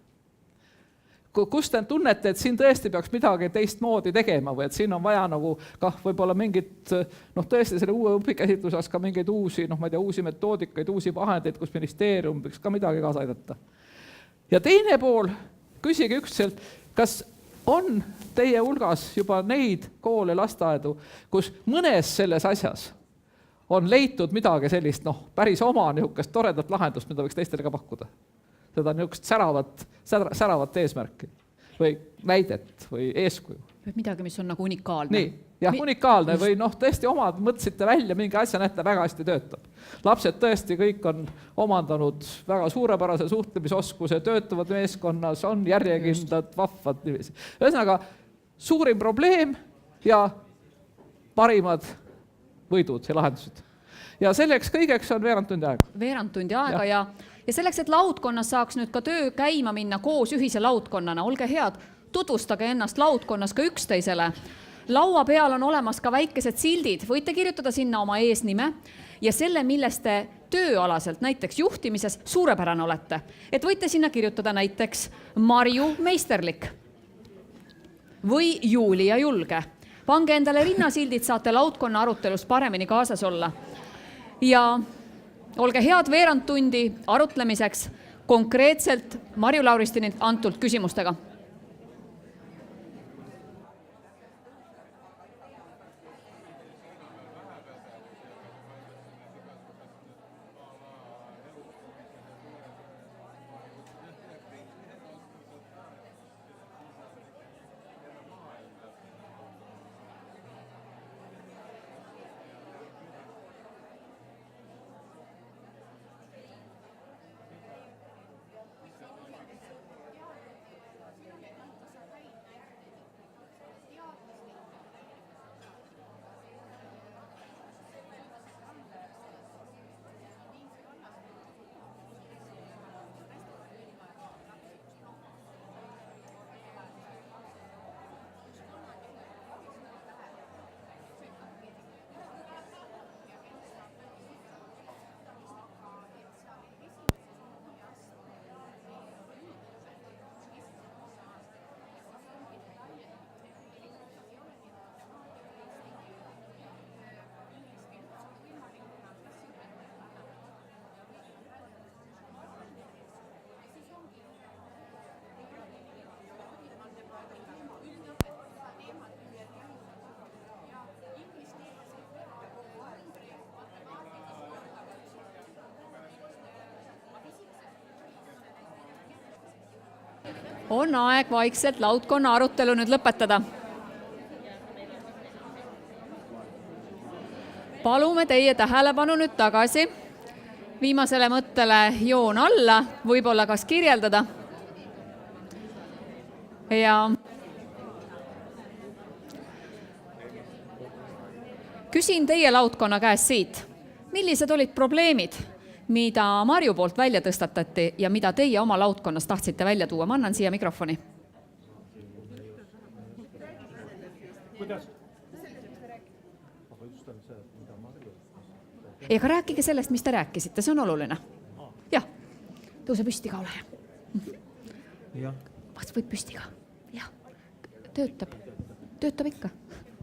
Kus te tunnete, et siin tõesti peaks midagi teistmoodi tegema või et siin on vaja nagu võib-olla mingit, tõesti selle uue õpikäsitluses ka mingeid uusi, uusi metoodikaid, uusi vahendeid, kus ministeerium võiks ka midagi kaasa aidata. Ja teine pool, küsige ükselt, kas on teie hulgas juba neid koole, lasteaedu, kus mõnes selles asjas on leitud midagi sellist, päris oma niisugust toredat lahendust, mida võiks teistele ka pakkuda. Seda niisugust säravat eesmärki või väidet või eeskuju. Midagi, mis on nagu unikaalne. Nii, jah, unikaalne või tõesti omad mõtlesite välja mingi asja, näete, väga hästi töötab. Lapsed tõesti kõik on omandanud väga suurepärase suhtlemisoskuse, töötavad meeskonnas, on järjekindlad, vahvad. Ühesõnaga, suurim probleem ja parimad võidud ja lahendused. Ja selleks kõigeks on veerand tundi aega. Veerand tundi aega ja selleks, et laudkonnas saaks nüüd ka töö käima minna koos ühise laudkonnana, olge head, tutvustage ennast laudkonnas ka üksteisele. Laua peal on olemas ka väikesed sildid, võite kirjutada sinna oma eesnime ja selle, millest te tööalaselt, näiteks juhtimises, suurepärane olete. Et võite sinna kirjutada näiteks Marju Meisterlik või Julia Julge. Pange endale rinnasildid, saate laudkonna arutelust paremini kaasas olla. Ja olge head veerand tundi arutlemiseks konkreetselt Marju Lauristinilt antult küsimustega. On aeg vaikselt laudkonna arutelu nüüd lõpetada. Palume teie tähelepanu nüüd tagasi. Viimasele mõttele joon alla, võib-olla kas kirjeldada. Ja küsin teie laudkonna käest siit. Millised olid probleemid, mida Marju poolt välja tõstatati ja mida teie oma laudkonnas tahtsite välja tuua? Ma annan siia mikrofoni. Ega rääkige sellest, mis te rääkisite, see on oluline. Jah, tõuse püsti ka ole. Vast võib püsti ka. Jah, töötab ikka.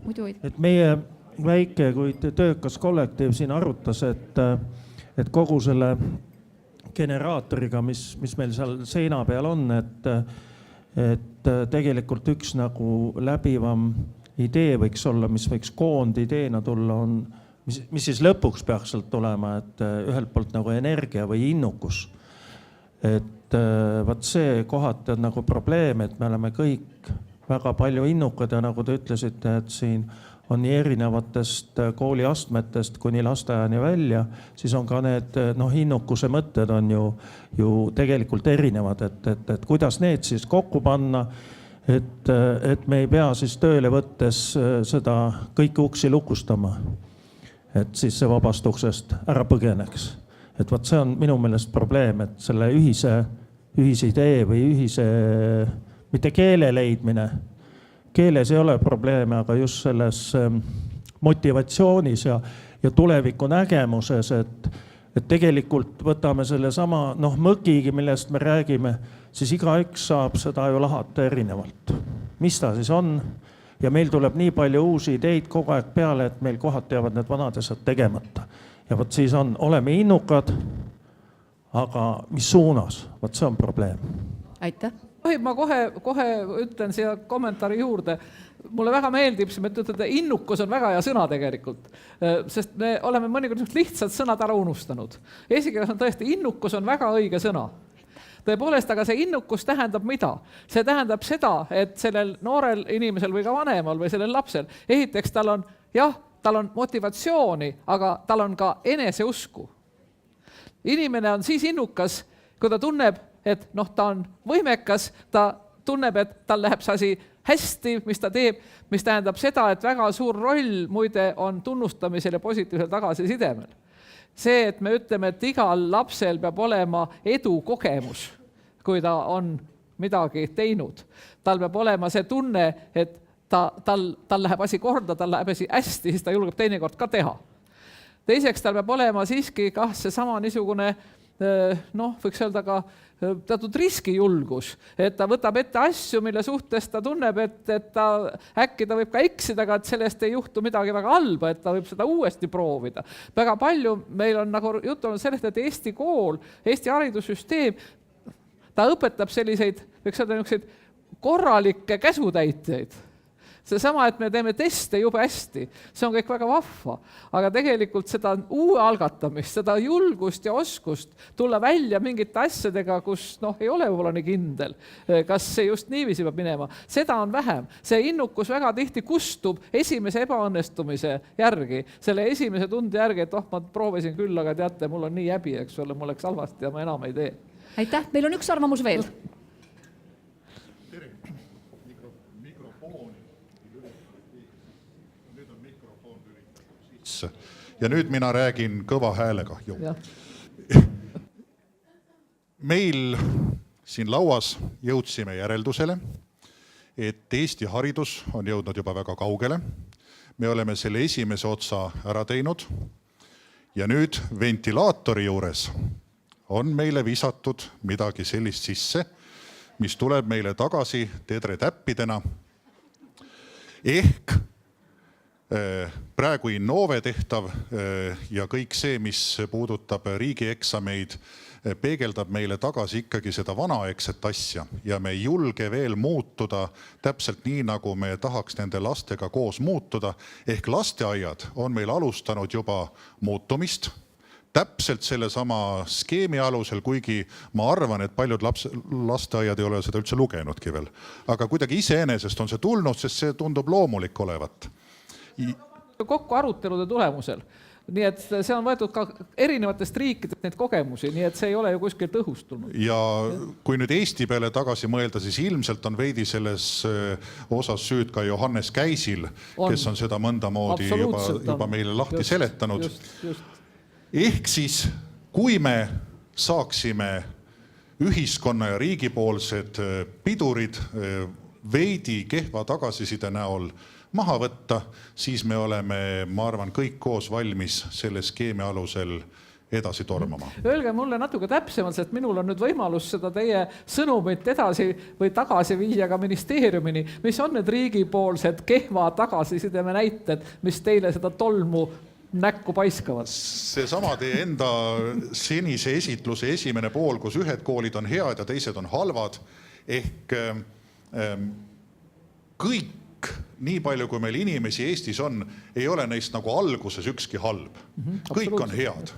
Muidu võid. Et meie väike, kuid töökas kollektiiv siin arutas, et kogu selle generaatoriga, mis meil seal seina peal on, et tegelikult üks nagu läbivam idee võiks olla, mis võiks koondideena tulla, on, mis siis lõpuks peaks sealt tulema, et ühelt poolt nagu energia või innukus. Et vaat see kohati on nagu probleem, et me oleme kõik väga palju innukad ja nagu te ütlesite, et siin on nii erinevatest kooliastmetest kuni lasteaiani välja, siis on ka need innukuse mõtted on ju tegelikult erinevad, et kuidas need siis kokku panna, et me ei pea siis tööle võttes seda kõiki uksi lukustama, et siis see vabastuksest ära põgeneks. Et vaat see on minu meelest probleem, et selle ühise idee või ühise, mitte keele leidmine, keeles ei ole probleeme, aga just selles motivatsioonis ja tuleviku nägemuses, et tegelikult võtame selle sama mõgigi, millest me räägime, siis igaüks saab seda ju lahata erinevalt. Mis ta siis on? Ja meil tuleb nii palju uusi ideid kogu aeg peale, et meil kohati jäävad need vanad asjad tegemata. Ja võt siis oleme innukad, aga mis suunas? Võt see on probleem. Aitäh. Ma kohe ütlen siia kommentaari juurde. Mulle väga meeldib, et innukus on väga hea sõna tegelikult, sest me oleme mõnikord lihtsalt sõnad ära unustanud. Eesti keeles on tõesti, innukus on väga õige sõna. Tõepoolest, aga see innukus tähendab mida? See tähendab seda, et sellel noorel inimesel või ka vanemal või sellel lapsel, esiteks tal on motivatsiooni, aga tal on ka eneseusku. Inimene on siis innukas, kui ta tunneb, et ta on võimekas, ta tunneb, et tal läheb see asi hästi, mis ta teeb, mis tähendab seda, et väga suur roll muide on tunnustamisel ja positiivsel tagasisidemel. See, et me ütleme, et igal lapsel peab olema edukogemus, kui ta on midagi teinud. Tal peab olema see tunne, et tal läheb asi korda, tal läheb asi hästi, siis ta julgeb teinekord ka teha. Teiseks, tal peab olema siiski see sama niisugune, võiks öelda ka teatud riskijulgus, et ta võtab ette asju, mille suhtes ta tunneb, et äkki ta võib ka eksida, aga et sellest ei juhtu midagi väga halba, et ta võib seda uuesti proovida. Väga palju meil on nagu juttu olnud sellest, et Eesti kool, Eesti haridussüsteem, ta õpetab selliseid, võiks öelda niisuguseid korralikke käsutäitjaid. See sama, et me teeme teste jube hästi, see on kõik väga vahva, aga tegelikult seda uue algatamist, seda julgust ja oskust tulla välja mingite asjadega, kus ei ole võib-olla nii kindel, kas see just niiviisi peab minema, seda on vähem. See innukus väga tihti kustub esimese ebaõnnestumise järgi, selle esimese tunde järgi, et ma proovisin küll, aga teate, mul on nii häbi, eks ole, mul läks halvasti ja ma enam ei tee. Aitäh, meil on üks arvamus veel. Ja nüüd mina räägin kõva häälega. Meil siin lauas jõudsime järeldusele, et Eesti haridus on jõudnud juba väga kaugele. Me oleme selle esimese otsa ära teinud ja nüüd ventilaatori juures on meile visatud midagi sellist sisse, mis tuleb meile tagasi tedretäppidena. Ehk praegu Innove tehtav ja kõik see, mis puudutab riigieksameid, peegeldab meile tagasi ikkagi seda vanaegset asja ja me ei julge veel muutuda täpselt nii, nagu me tahaks nende lastega koos muutuda. Ehk lasteaiad on meil alustanud juba muutumist täpselt selle sama skeemi alusel, kuigi ma arvan, et paljud lasteaiad ei ole seda üldse lugenudki veel. Aga kuidagi iseenesest on see tulnud, sest see tundub loomulik olevat. Kokku arutelude tulemusel. Nii et see on võetud ka erinevatest riikidest neid kogemusi, nii et see ei ole ju kuskilt õhust tulnud. Ja kui nüüd Eesti peale tagasi mõelda, siis ilmselt on veidi selles osas süüd ka Johannes Käisil, kes on seda mõnda moodi juba meile lahti seletanud. Ehk siis, kui me saaksime ühiskonna ja riigipoolsed pidurid veidi kehva tagasiside näol maha võtta, siis me oleme, ma arvan, kõik koos valmis selle skeemi alusel edasi tormama. Öelge mulle natuke täpsemalt, sest minul on nüüd võimalus seda teie sõnumit edasi või tagasi viia ka ministeeriumini. Mis on need riigipoolsed kehva tagasisideme näited, mis teile seda tolmu näkku paiskavad? See sama teie enda senise esitluse esimene pool, kus ühed koolid on head ja teised on halvad. Ehk kõik nii palju, kui meil inimesi Eestis on, ei ole neist nagu alguses ükski halb. Kõik on head.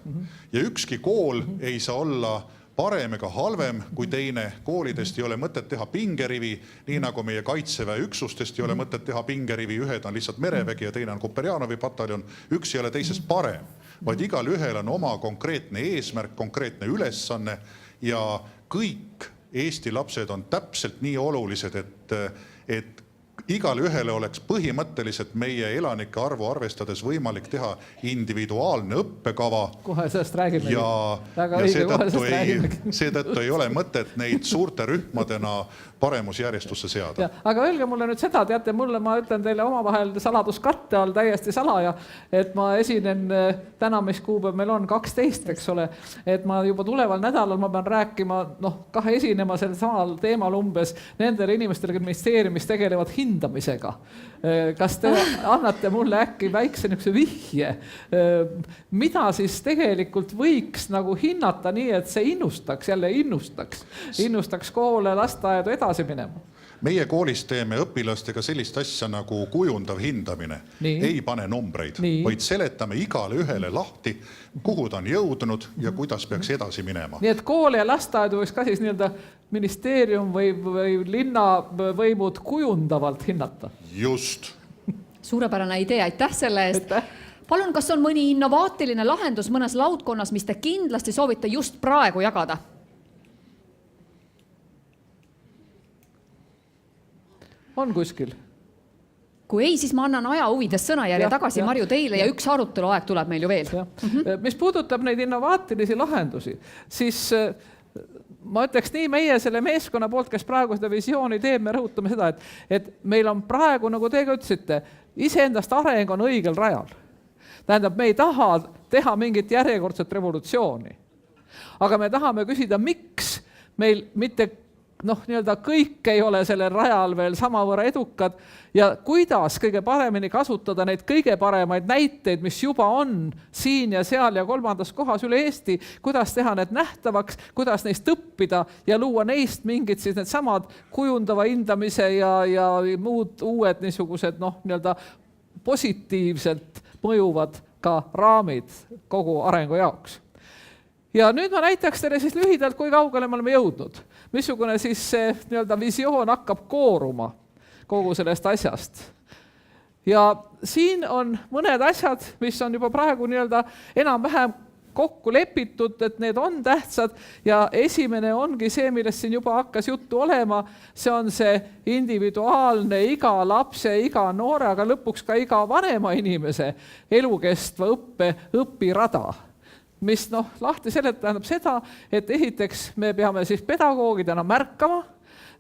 Ja ükski kool ei saa olla parem ega halvem kui teine. Koolidest ei ole mõtet teha pingerivi, nii nagu meie kaitseväe üksustest ei ole mõtet teha pingerivi. Ühed on lihtsalt merevägi ja teine on Kuperjanovi pataljon. Üks ei ole teisest parem, vaid igal ühel on oma konkreetne eesmärk, konkreetne ülesanne ja kõik Eesti lapsed on täpselt nii olulised, et igal ühele oleks põhimõtteliselt meie elanike arvu arvestades võimalik teha individuaalne õppekava. Kohe sellest räägime. Ja seetõttu ei ole mõtet neid suurte rühmadena paremusjärjestusse seada. Aga öelge mulle nüüd seda, teate, ma ütlen teile omavahel saladuskatte all täiesti salaja, et ma esinen täna, mis kuupäev meil on 12, eks ole, et ma juba tuleval nädalal ma pean rääkima, kahe esinema sel samal teemal umbes nendele inimestele, ministeeriumis tegelevad hindamisega. Kas te annate mulle äkki väikse niisuguse vihje, mida siis tegelikult võiks nagu hinnata nii, et see innustaks koole, lasteaedu edasi minema? Meie koolis teeme õpilastega sellist asja nagu kujundav hindamine. Ei pane numbreid, vaid seletame igale ühele lahti, kuhu ta on jõudnud ja kuidas peaks edasi minema. Nii et koole ja lasteaedu võiks ka siis nii-öelda ministeerium või linnavõimud kujundavalt hinnata? Just. Suurepärane idee, aitäh selle eest. Palun, kas on mõni innovaatiline lahendus mõnes laudkonnas, mis te kindlasti soovite just praegu jagada? On kuskil? Kui ei, siis ma annan aja huvides sõnajärje tagasi Marju teile ja üks aruteluaeg tuleb meil ju veel. Mis puudutab neid innovaatilisi lahendusi, siis ma ütleks nii meie selle meeskonna poolt, kes praegu seda visiooni teeb, me rõhutame seda, et meil on praegu, nagu teiega ütlesite, iseendast areng on õigel rajal. Tähendab, me ei taha teha mingit järjekordset revolutsiooni. Aga me tahame küsida, miks meil mitte nii-öelda kõik ei ole sellel rajal veel samavõrra edukad ja kuidas kõige paremini kasutada neid kõige paremaid näiteid, mis juba on siin ja seal ja kolmandas kohas üle Eesti, kuidas teha need nähtavaks, kuidas neist õppida ja luua neist mingid siis need samad kujundava hindamise ja muud uued niisugused nii-öelda positiivselt mõjuvad ka raamid kogu arengu jaoks. Ja nüüd ma näitaks teile siis lühidalt, kui kaugele me oleme jõudnud. Missugune siis see nii-öelda visioon hakkab kooruma kogu sellest asjast. Ja siin on mõned asjad, mis on juba praegu nii-öelda enam-vähem kokku lepitud, et need on tähtsad ja esimene ongi see, millest siin juba hakkas juttu olema, see on see individuaalne iga lapse, iga noore, aga lõpuks ka iga vanema inimese elukestva õpirada. Mis lahti sellest tähendab seda, et esiteks me peame siis pedagoogidena märkama,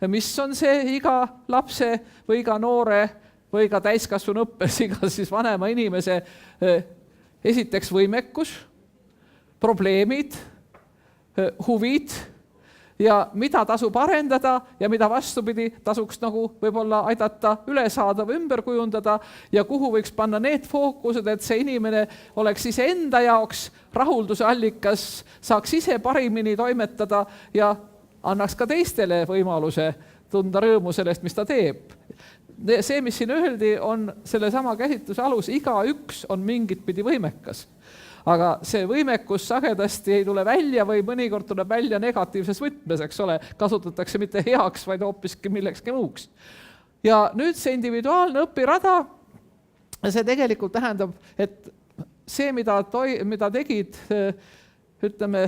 mis on see iga lapse või iga noore või iga täiskasvanu õppes, iga siis vanema inimese esiteks võimekus, probleemid, huvid ja mida tasub arendada ja mida vastupidi tasuks nagu võib-olla aidata üle saada või ümber kujundada ja kuhu võiks panna need fookused, et see inimene oleks ise enda jaoks rahulduse allikas, saaks ise parimini toimetada ja annaks ka teistele võimaluse tunda rõõmu sellest, mis ta teeb. See, mis siin öeldi, on selle sama käsitluse alus, igaüks on mingit pidi võimekas. Aga see võimekus sagedasti ei tule välja või mõnikord tuleb välja negatiivses võtmes, eks ole, kasutatakse mitte heaks, vaid hoopiski millekski muuks. Ja nüüd see individuaalne õpirada, see tegelikult tähendab, et see, mida tegid, ütleme,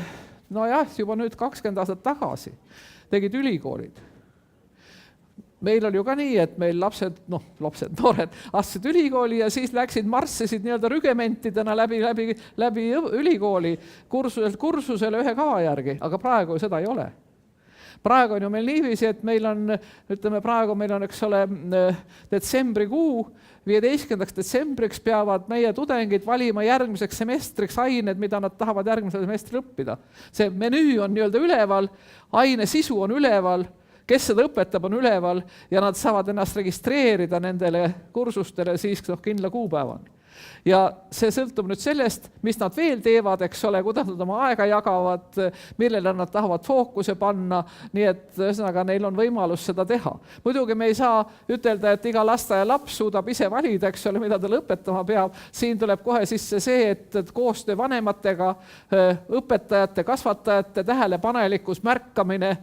juba nüüd 20 aastat tagasi, tegid ülikoolid. Meil oli ju ka nii, et meil lapsed, noored astusid ülikooli ja siis läksid marssisid nii-öelda rügementidena läbi ülikooli kursusele ühe kava järgi, aga praegu seda ei ole. Praegu on ju meil niiviisi, et meil on, praegu meil on, eks ole, detsembrikuu, 15. detsembriks peavad meie tudengid valima järgmiseks semestriks ained, mida nad tahavad järgmisel semestril õppida. See menüü on nii-öelda üleval, aine sisu on üleval, kes seda õpetab on üleval ja nad saavad ennast registreerida nendele kursustele siis kindla kuupäevani. Ja see sõltub nüüd sellest, mis nad veel teevad, eks ole, kuidas nad oma aega jagavad, millele nad tahavad fookuse panna, nii et ühesõnaga neil on võimalus seda teha. Muidugi me ei saa ütelda, et iga lasteaia laps suudab ise valida, eks ole, mida ta õpetama peab. Siin tuleb kohe sisse see, et koostöö vanematega, õpetajate, kasvatajate tähelepanelikkus, märkamine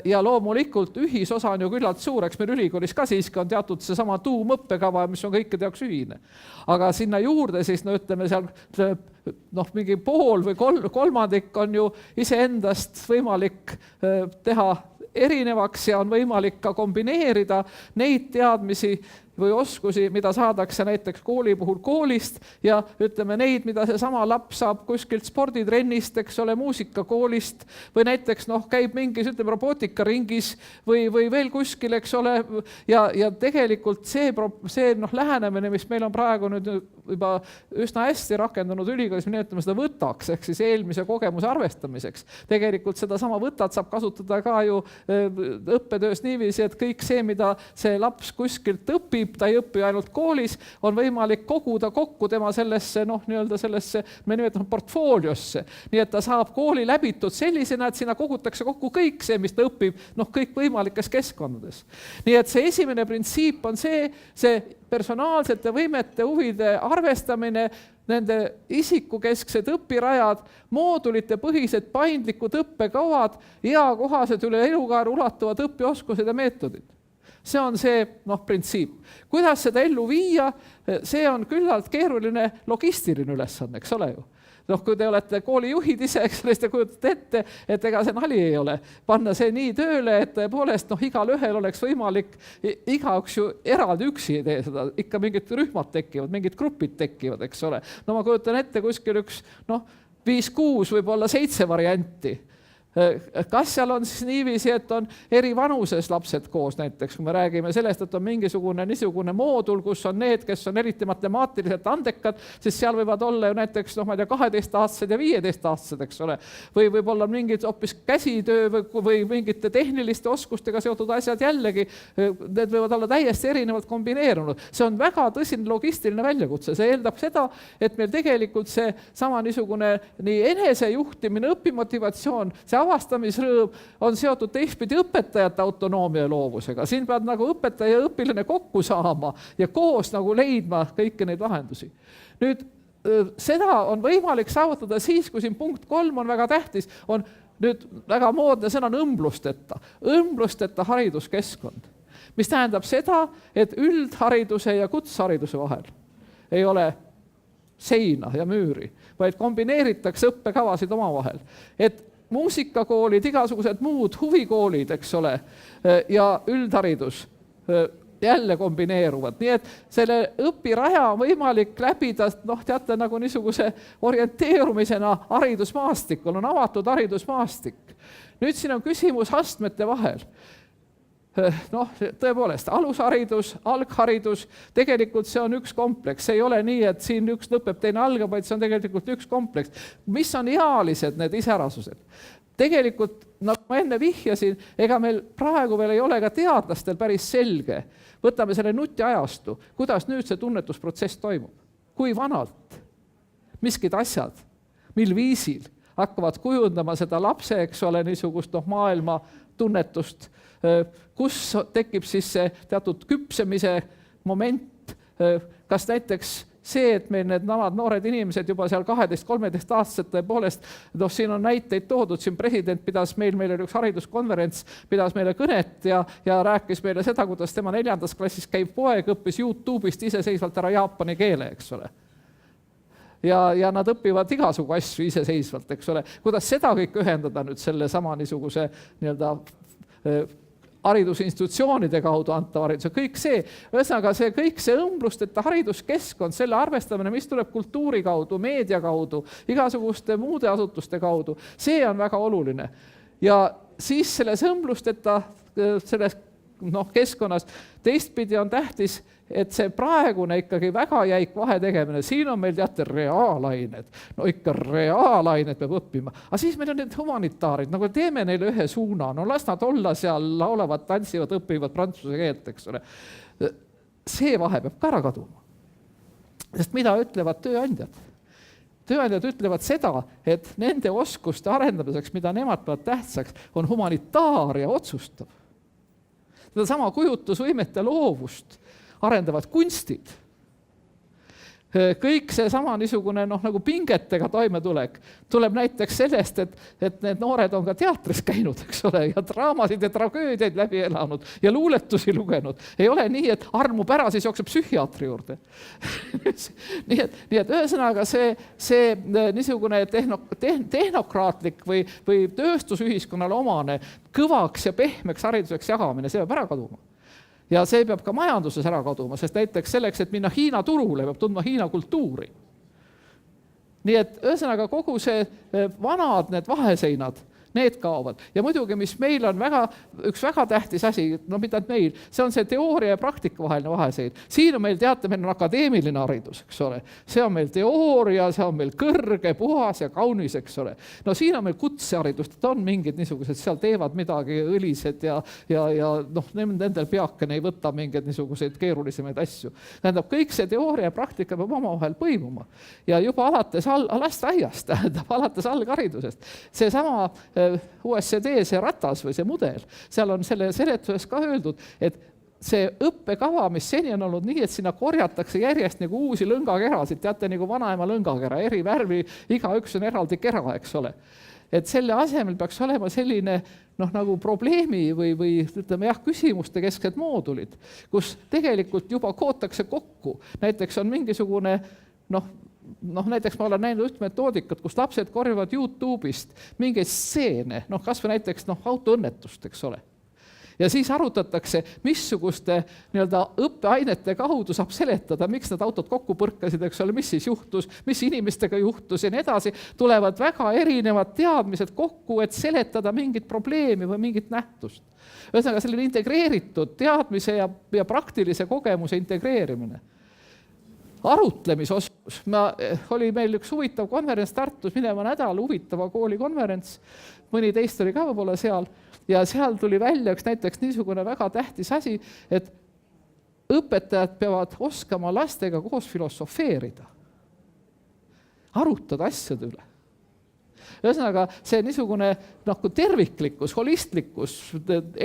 ja loomulikult ühisosa on ju küllalt suureks, meil ülikoolis ka siiski on teatud see sama tuumõppekava, mis on kõikide jaoks ühine. Aga sinna juurde siis, ütleme seal mingi pool või kolmandik on ju iseendast võimalik teha erinevaks ja on võimalik ka kombineerida neid teadmisi või oskusi, mida saadakse näiteks kooli puhul koolist ja ütleme neid, mida see sama laps saab kuskilt sporditrennist, eks ole, muusikakoolist või näiteks käib mingis, ütleme, robootikaringis või veel kuskil, eks ole, ja tegelikult see lähenemine, mis meil on praegu nüüd juba üsna hästi rakendunud ülikoolis, me nimetame seda võtaks, ehk siis eelmise kogemuse arvestamiseks. Tegelikult seda sama võtat saab kasutada ka ju õppetöös niiviisi, et kõik see, mida see laps kuskilt õpib, ta ei õpi ainult koolis, on võimalik koguda kokku tema sellesse, sellesse, me nimetame portfooliosse. Nii et ta saab kooli läbitud sellisena, et sinna kogutakse kokku kõik see, mis ta õpib, kõik võimalikes keskkondades. Nii et see esimene printsiip on see personaalsete võimete huvide arvestamine, nende isikukesksed õpirajad, moodulite põhised paindlikud õppekavad, eakohased üle elukaare ulatuvad õpioskused ja meetodid. See on see printsiip. Kuidas seda ellu viia, see on küllalt keeruline logistiline ülesanne, eks ole ju. Kui te olete koolijuhid ise, eks ole, siis te kujutate ette, et ega see nali ei ole. Panna see nii tööle, et tõepoolest igal ühel oleks võimalik, igaüks ju eraldi üksi ei tee seda, ikka mingid rühmad tekivad, mingid grupid tekivad, eks ole. Ma kujutan ette kuskil üks 5-6, võib-olla 7 varianti. Kas seal on siis niiviisi, et on eri vanuses lapsed koos näiteks, kui me räägime sellest, et on mingisugune niisugune moodul, kus on need, kes on eriti matemaatiliselt andekad, siis seal võivad olla ju näiteks 12-aastased ja 15-aastased, eks ole. Või võib-olla mingid hoopis käsitöö või mingite tehniliste oskustega seotud asjad jällegi, need võivad olla täiesti erinevalt kombineerunud. See on väga tõsine logistiline väljakutse, see eeldab seda, et meil tegelikult see sama niisugune nii enesejuhtimine, õpimotivatsioon, see avastamisrõõm on seotud teistpidi õpetajate autonoomia ja loovusega. Siin pead õpetaja ja õpilane kokku saama ja koos leidma kõiki neid lahendusi. Nüüd, seda on võimalik saavutada siis, kui siin punkt 3 on väga tähtis, on nüüd väga moodne sõna õmblusteta. Õmblusteta hariduskeskkond, mis tähendab seda, et üldhariduse ja kutsehariduse vahel ei ole seina ja müüri, vaid kombineeritakse õppekavasid omavahel. Et muusikakoolid, igasugused muud huvikoolid, eks ole, ja üldharidus jälle kombineeruvad. Nii et selle õpiraja on võimalik läbida, teate, niisuguse orienteerumisena haridusmaastikul, on avatud haridusmaastik. Nüüd siin on küsimus astmete vahel. Tõepoolest, alusharidus, algharidus, tegelikult see on üks kompleks, see ei ole nii, et siin üks lõpeb, teine algab, vaid see on tegelikult üks kompleks. Mis on ealised need iseärasused? Tegelikult, nagu ma enne vihjasin, ega meil praegu veel ei ole ka teadlastel päris selge. Võtame selle nutiajastu, kuidas nüüd see tunnetusprotsess toimub. Kui vanalt, miskid asjad, mil viisil hakkavad kujundama seda lapse, eks ole, niisugust maailma tunnetust, kus tekib siis see teatud küpsemise moment, kas näiteks see, et meil need noored inimesed juba seal 12-13 aastased tõepoolest, siin on näiteid toodud, siin president pidas meil oli üks hariduskonverents, pidas meile kõnet ja rääkis meile seda, kuidas tema 4. klassis käib poeg, õppis YouTube'ist iseseisvalt ära jaapani keele, eks ole. Ja nad õpivad igasugu asju iseseisvalt, eks ole. Kuidas seda kõik ühendada nüüd selle sama niisuguse haridusinstitutsioonide kaudu antava hariduse, kõik see, ühesõnaga see kõik see õmblusteta hariduskeskkond, selle arvestamine, mis tuleb kultuuri kaudu, meedia kaudu, igasuguste muude asutuste kaudu, see on väga oluline. Ja siis selles õmblusteta selles keskkonnas teistpidi on tähtis, et see praegune ikkagi väga jäik vahetegemine, siin on meil teate reaalained, ikka reaalained peab õppima, aga siis meil on need humanitaarid, teeme neile ühe suuna, las nad olla seal, laulavad, tantsivad, õpivad prantsuse keelt, eks ole. See vahe peab ka ära kaduma. Sest mida ütlevad tööandjad? Tööandjad ütlevad seda, et nende oskuste arendamiseks, mida nemad peavad tähtsaks, on humanitaaria otsustav. Seda sama kujutusvõimet ja loovust arendavad kunstid. kõik see sama niisugune nagu pingetega toimetulek tuleb näiteks sellest, et need noored on ka teatris käinud, eks ole, ja draamasid ja tragöödiaid läbi elanud ja luuletusi lugenud. Ei ole nii, et armub ära, siis jookseb psühhiaatri juurde. nii et ühesõnaga see niisugune tehnokraatlik või tööstusühiskonnale omane kõvaks ja pehmeks hariduseks jagamine, see peab ära kaduma. Ja see peab ka majanduses ära kaduma, sest näiteks selleks, et minna Hiina turule, peab tundma Hiina kultuuri. Nii et ühesõnaga kogu see vanad need vaheseinad, need kaovad. Ja muidugi, mis meil on üks väga tähtis asi, no mitte meil, see on see teooria ja praktika vaheline vahesein. Siin on meil, teate, meil on akadeemiline haridus, eks ole. See on meil teooria, see on meil kõrge, puhas ja kaunis, eks ole. No siin on meil kutseharidus, et on mingid niisugused, seal teevad midagi õlised ja noh, nendel peakene ei võta mingeid niisuguseid keerulisemaid asju. Tähendab, kõik see teooria ja praktika peab omavahel põimuma. Ja juba alates lasteaiast, tähendab, alates algharidusest. See sama USCD, see ratas või see mudel, seal on selle seletuses ka öeldud, et see õppekava, mis seni on olnud nii, et sinna korjatakse järjest nagu uusi lõngakerasid, teate nagu vanaema lõngakera, eri värvi, igaüks on eraldi kera, eks ole. Et selle asemel peaks olema selline nagu probleemi või ütleme küsimuste kesked moodulid, kus tegelikult juba kootakse kokku. Näiteks on mingisugune näiteks ma olen näinud üht metoodikat, kus lapsed korjavad YouTube'ist mingeid stseene, kas või näiteks autoõnnetust, eks ole. Ja siis arutatakse, missuguste õppeainete kaudu saab seletada, miks need autod kokku põrkasid, eks ole, mis siis juhtus, mis inimestega juhtus ja nii edasi. Tulevad väga erinevad teadmised kokku, et seletada mingit probleemi või mingit nähtust. Ühesõnaga selline integreeritud teadmise ja praktilise kogemuse integreerimine. Arutlemisoskus. Oli meil üks huvitav konverents Tartus, mineva nädal huvitava kooli konverents, mõni teist oli ka võib-olla seal, ja seal tuli välja üks näiteks niisugune väga tähtis asi, et õpetajad peavad oskama lastega koos filosofeerida, arutada asjade üle. Ühesõnaga, see niisugune terviklikkus, holistlikkus,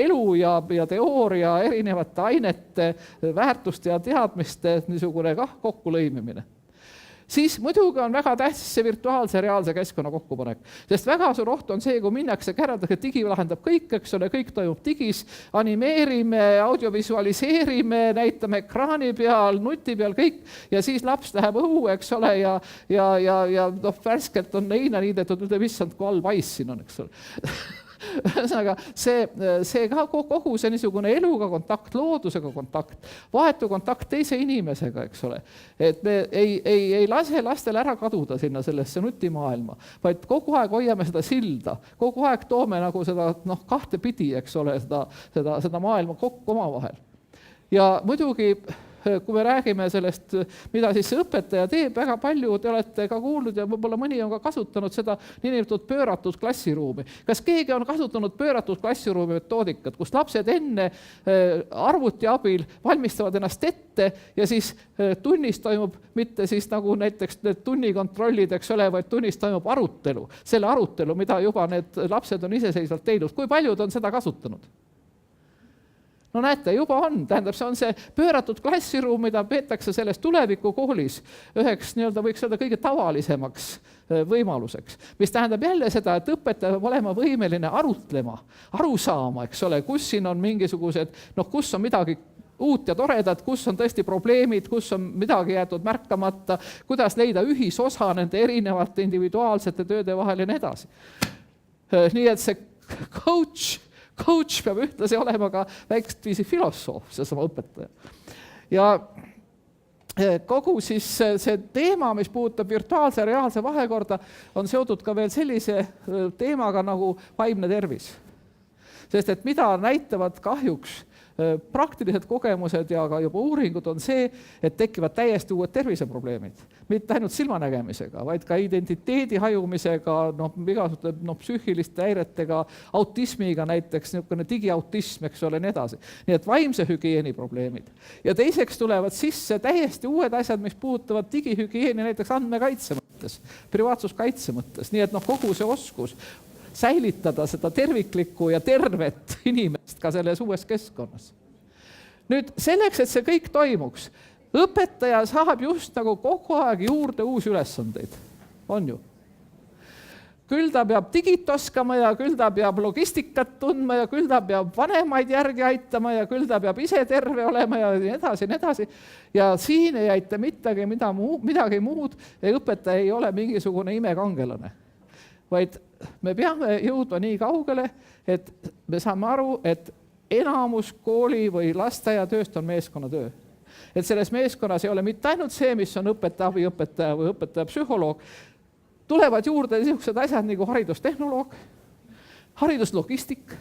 elu ja teooria, erinevate ainete, väärtuste ja teadmiste niisugune kokkulõimimine. Siis muidugi on väga tähtis see virtuaalse reaalse keskkonna kokkupanek. Sest väga suur oht on see, kui minnakse käradega, et digi lahendab kõik, eks ole, kõik toimub digis, animeerime, audiovisualiseerime, näitame ekraani peal, nuti peal, kõik, ja siis laps läheb õue, eks ole, ja värskelt on heina niidetud, issand, kui halb ais siin on, eks ole. Ühesõnaga, see kogu see niisugune eluga kontakt, loodusega kontakt, vahetu kontakt teise inimesega, eks ole. Et me ei lase lastel ära kaduda sinna sellesse nutimaailma, vaid kogu aeg hoiame seda silda, kogu aeg toome nagu seda kahte pidi, eks ole, seda maailma kokku omavahel. Ja muidugi, kui me räägime sellest, mida siis see õpetaja teeb, väga palju te olete ka kuulnud ja võib-olla mõni on ka kasutanud seda niinimetatud pööratud klassiruumi. Kas keegi on kasutanud pööratud klassiruumi metoodikat, kus lapsed enne arvuti abil valmistavad ennast ette ja siis tunnis toimub mitte siis nagu näiteks need tunnikontrollid, eks ole, vaid tunnis toimub arutelu. Selle arutelu, mida juba need lapsed on iseseisvalt teinud. Kui paljud on seda kasutanud? No näete, juba on. Tähendab, see on see pööratud klassiruum, mida peetakse selles tulevikukoolis üheks võiks öelda kõige tavalisemaks võimaluseks. Mis tähendab jälle seda, et õpetaja peab olema võimeline arutlema, aru saama, eks ole, kus siin on mingisugused, kus on midagi uut ja toredat, kus on tõesti probleemid, kus on midagi jäetud märkamata, kuidas leida ühisosa nende erinevate individuaalsete tööde vahel ja nii edasi. Nii et see coach peab ühtlasi olema ka väikest viisi filosoof, seesama õpetaja. Ja kogu siis see teema, mis puudutab virtuaalse ja reaalse vahekorda, on seotud ka veel sellise teemaga nagu vaimne tervis. Sest et mida näitavad kahjuks praktilised kogemused ja ka juba uuringud on see, et tekivad täiesti uued terviseprobleemid. Mitte ainult silmanägemisega, vaid ka identiteedi hajumisega, psüühiliste häiretega, autismiga näiteks, niisugune digiautism, eks ole, nii edasi. Nii et vaimse hügieeni probleemid. Ja teiseks tulevad sisse täiesti uued asjad, mis puudutavad digihügieeni näiteks andmekaitse mõttes, privaatsuskaitse mõttes. Nii et kogu see oskus säilitada seda terviklikku ja tervet inimest ka selles uues keskkonnas. Nüüd selleks, et see kõik toimuks, õpetaja saab just nagu kogu aeg juurde uusi ülesandeid, on ju. Küll ta peab digit oskama ja küll ta peab logistikat tundma ja küll ta peab vanemaid järgi aitama ja küll ta peab ise terve olema ja nii edasi, nii edasi. Ja siin ei aita midagi muud ja õpetaja ei ole mingisugune imekangelane. Vaid me peame jõudma nii kaugele, et me saame aru, et enamus kooli või lasteaiatööst on meeskonnatöö. Et selles meeskonnas ei ole mitte ainult see, mis on õpetaja, abiõpetaja või õpetaja psühholoog, tulevad juurde niisugused asjad nagu haridustehnoloog, hariduslogistik,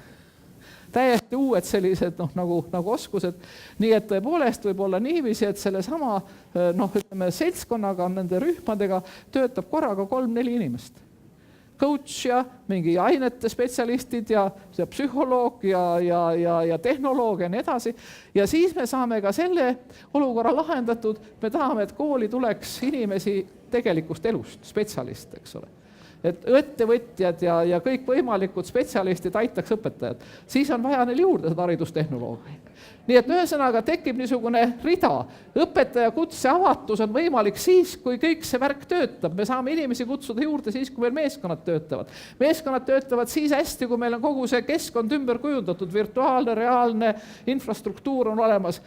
täiesti uued sellised nagu oskused. Nii et tõepoolest võib olla niiviisi, et selle sama seltskonnaga, nende rühmadega töötab korraga 3-4 inimest. Coach ja mingi ainete spetsialistid ja psühholoog ja tehnoloog ja nii edasi. Ja siis me saame ka selle olukorra lahendatud. Me tahame, et kooli tuleks inimesi tegelikust elust, spetsialist, eks ole. Et ettevõtjad ja kõik võimalikud spetsialistid aitaks õpetajad. Siis on vaja neil juurde seda haridustehnoloogi. Nii et ühesõnaga tekib niisugune rida. Õpetaja kutse avatus on võimalik siis, kui kõik see värk töötab. Me saame inimesi kutsuda juurde siis, kui meil meeskonnad töötavad. Meeskonnad töötavad siis hästi, kui meil on kogu see keskkond ümber kujundatud, virtuaalne, reaalne infrastruktuur on olemas.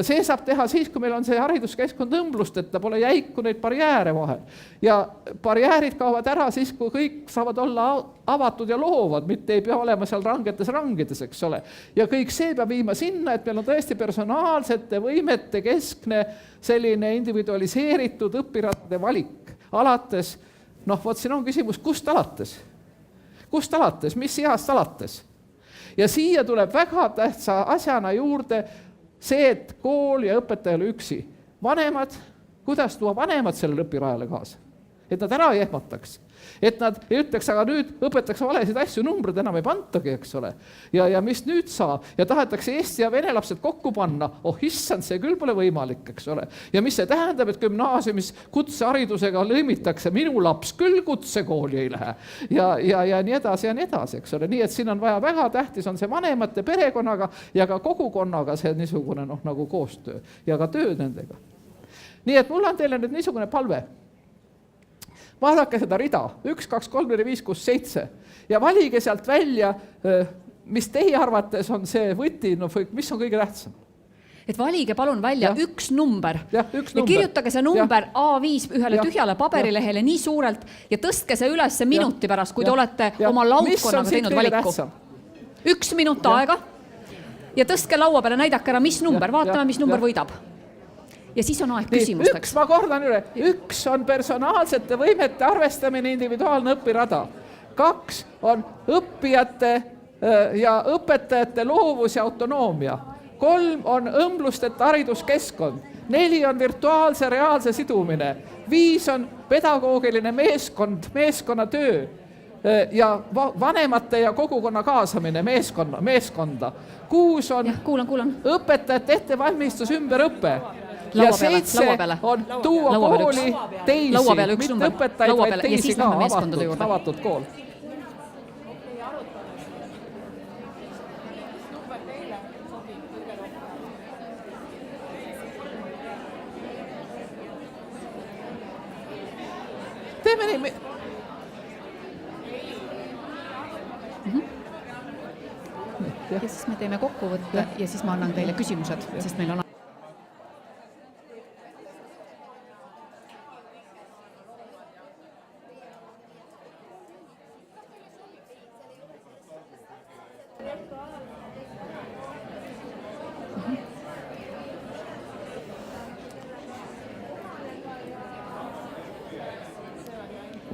See saab teha siis, kui meil on see hariduskeskkond õmblust, et ta pole jäiku neid barjääre vahel. Ja barjäärid kaovad ära siis, kui kõik saavad olla avatud ja loovad, mitte ei pea olema seal rangides, eks ole. Ja kõik see peab viima sinna, et meil on tõesti personaalsete võimete keskne selline individualiseeritud õpiradade valik. Alates, vot siin on küsimus, kust alates? Kust alates? Mis east alates? Ja siia tuleb väga tähtsa asjana juurde see, et kool ja õpetaja ei ole üksi. Vanemad, kuidas tuua vanemad sellele õpirajale kaasa? Et nad ära ei ehmataks. Et nad ei ütleks, aga nüüd õpetatakse valesid asju, numbrid enam ei pantagi, eks ole. Ja mis nüüd saab? Ja tahetakse eesti ja vene lapsed kokku panna. Issand, see küll pole võimalik, eks ole. Ja mis see tähendab, et gümnaasiumis kutseharidusega lõimitakse, minu laps küll kutsekooli ei lähe. Ja nii edasi, eks ole. Nii et siin on vaja väga tähtis, on see vanemate perekonnaga ja ka kogukonnaga see niisugune nagu koostöö ja ka töö nendega. Nii et mul on teile nüüd niisugune palve. Vaadake seda rida, 1, 2, 3, 4, 5, 6, 7 ja valige sealt välja, mis teie arvates on see võti, mis on kõige tähtsam. Et valige palun välja üks number ja kirjutage see number A5 ühele tühjale paberilehele nii suurelt ja tõstke see üles minuti pärast, kui te olete oma laudkonnaga teinud valiku. 1 minut aega ja tõstke laua peale, näidake ära, mis number, vaatame, mis number võidab. Ja siis on aeg küsimusteks. 1, ma kordan üle, 1 on personaalsete võimete arvestamine, individuaalne õpirada. 2 on õppijate ja õpetajate loovus ja autonoomia. 3 on õmblusteta hariduskeskkond. 4 on virtuaalse reaalse sidumine. 5 on pedagoogiline meeskonnatöö ja vanemate ja kogukonna kaasamine meeskonda. 6 on kuulan. õpetajate ettevalmistus ümberõppe. Ja 7 on tuua kooli teisi, mitte õpetajaid, vaid teisi ka avatud kool. Teeme nii. Ja siis me teeme kokkuvõtte ja siis ma annan teile küsimused, sest meil on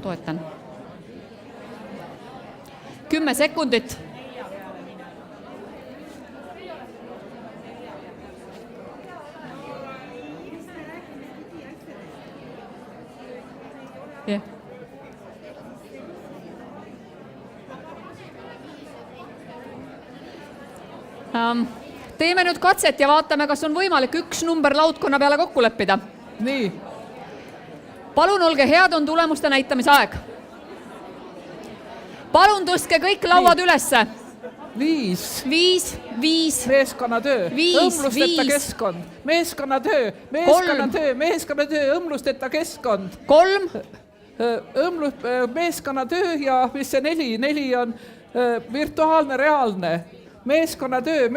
toetan. 10 sekundit. Yeah. Teeme nüüd katset ja vaatame, kas on võimalik 1 number laudkonna peale kokku leppida. Nii. Palun olge head, on tulemuste näitamise aeg. Palun tõstke kõik lauad ülesse. 5. 5. Meeskonnatöö, Viis, õmblusteta viis. keskkond, meeskonnatöö, õmblusteta keskkond, 3. meeskonnatöö ja mis see 4? 4 on virtuaalne, reaalne, meeskonnatöö,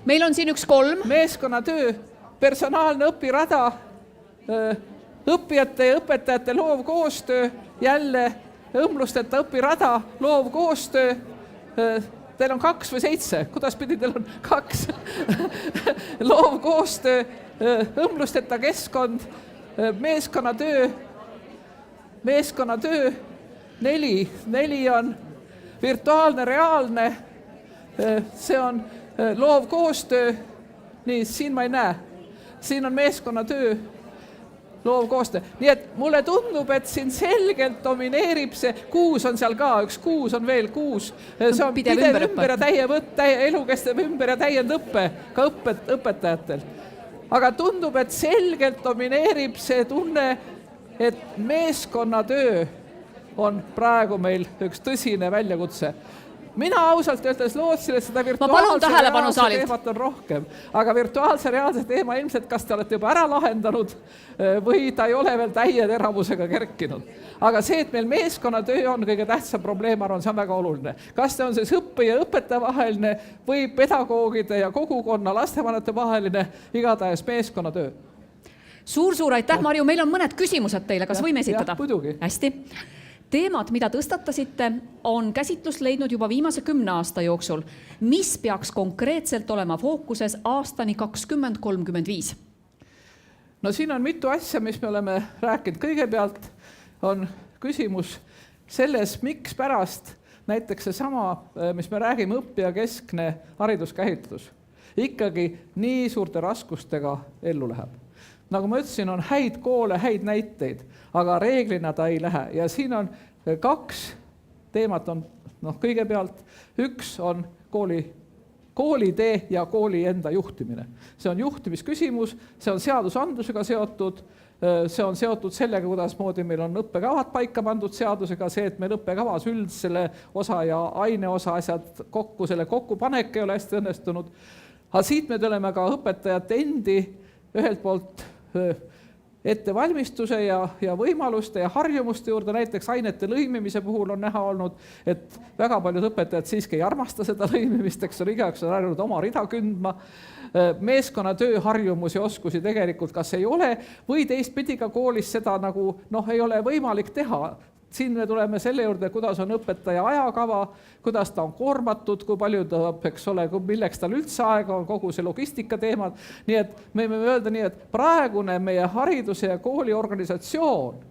Meil on siin üks 3. meeskonnatöö, personaalne õpirada, õppijate ja õpetajate loov koostöö, jälle õmblusteta õpirada, loov koostöö. Teil on 2 või 7, kuidas pidi teil on 2? Loov koostöö, õmblusteta keskkond, meeskonnatöö, 4 on virtuaalne, reaalne, see on loov koostöö, nii, siin ma ei näe, siin on meeskonnatöö, loov koostöö. Nii et mulle tundub, et siin selgelt domineerib see, 6 on seal ka, üks 6 on veel 6. See on pidev ümber ja elukestev ümber ja täiendõppe ka õpetajatel. Aga tundub, et selgelt domineerib see tunne, et meeskonnatöö on praegu meil üks tõsine väljakutse. Mina ausalt öeldes lootsin, et seda virtuaalse reaalse teemat on rohkem, aga virtuaalse reaalse teema ilmselt kas te olete juba ära lahendanud või ta ei ole veel täie teravusega kerkinud. Aga see, et meil meeskonnatöö on kõige tähtsam probleem, arvan, see on väga oluline. Kas see on siis õppe ja õpetaja vaheline või pedagoogide ja kogukonna lastevanemate vaheline, igatahes meeskonnatöö. Suur aitäh, Marju, meil on mõned küsimused teile, kas võime esitada? Muidugi. Hästi. Teemad, mida tõstatasite, on käsitlust leidnud juba viimase 10 aasta jooksul. Mis peaks konkreetselt olema fookuses aastani 2035? No siin on mitu asja, mis me oleme rääkinud. Kõigepealt on küsimus selles, miks pärast näiteks see sama, mis me räägime õppijakeskne hariduskäsitlus, ikkagi nii suurte raskustega ellu läheb. Nagu ma ütlesin, on häid koole, häid näiteid, aga reeglina ta ei lähe. Ja siin on 2 teemat. Kõigepealt üks on koolitee ja kooli enda juhtimine. See on juhtimisküsimus, see on seadusandlusega seotud, see on seotud sellega, kuidas moodi meil on õppekavad paika pandud seadusega, see, et meil õppekavas üldsele osa ja aineosa asjad kokku, selle kokkupanek ei ole hästi õnnestunud. Aga siit me tuleme ka õpetajate endi ühelt poolt ettevalmistuse ja võimaluste ja harjumuste juurde, näiteks ainete lõimimise puhul on näha olnud, et väga paljud õpetajad siiski ei armasta seda lõimimist, eks ole, igaüks on harjunud oma rida kündma. Meeskonnatöö harjumusi, oskusi tegelikult kas ei ole või teistpidi ka koolis seda nagu ei ole võimalik teha. Siin me tuleme selle juurde, kuidas on õpetaja ajakava, kuidas ta on koormatud, kui palju ta, eks ole, milleks tal üldse aega on, kogu see logistika teemad. Nii et me võime öelda nii, et praegune meie hariduse ja kooli organisatsioon,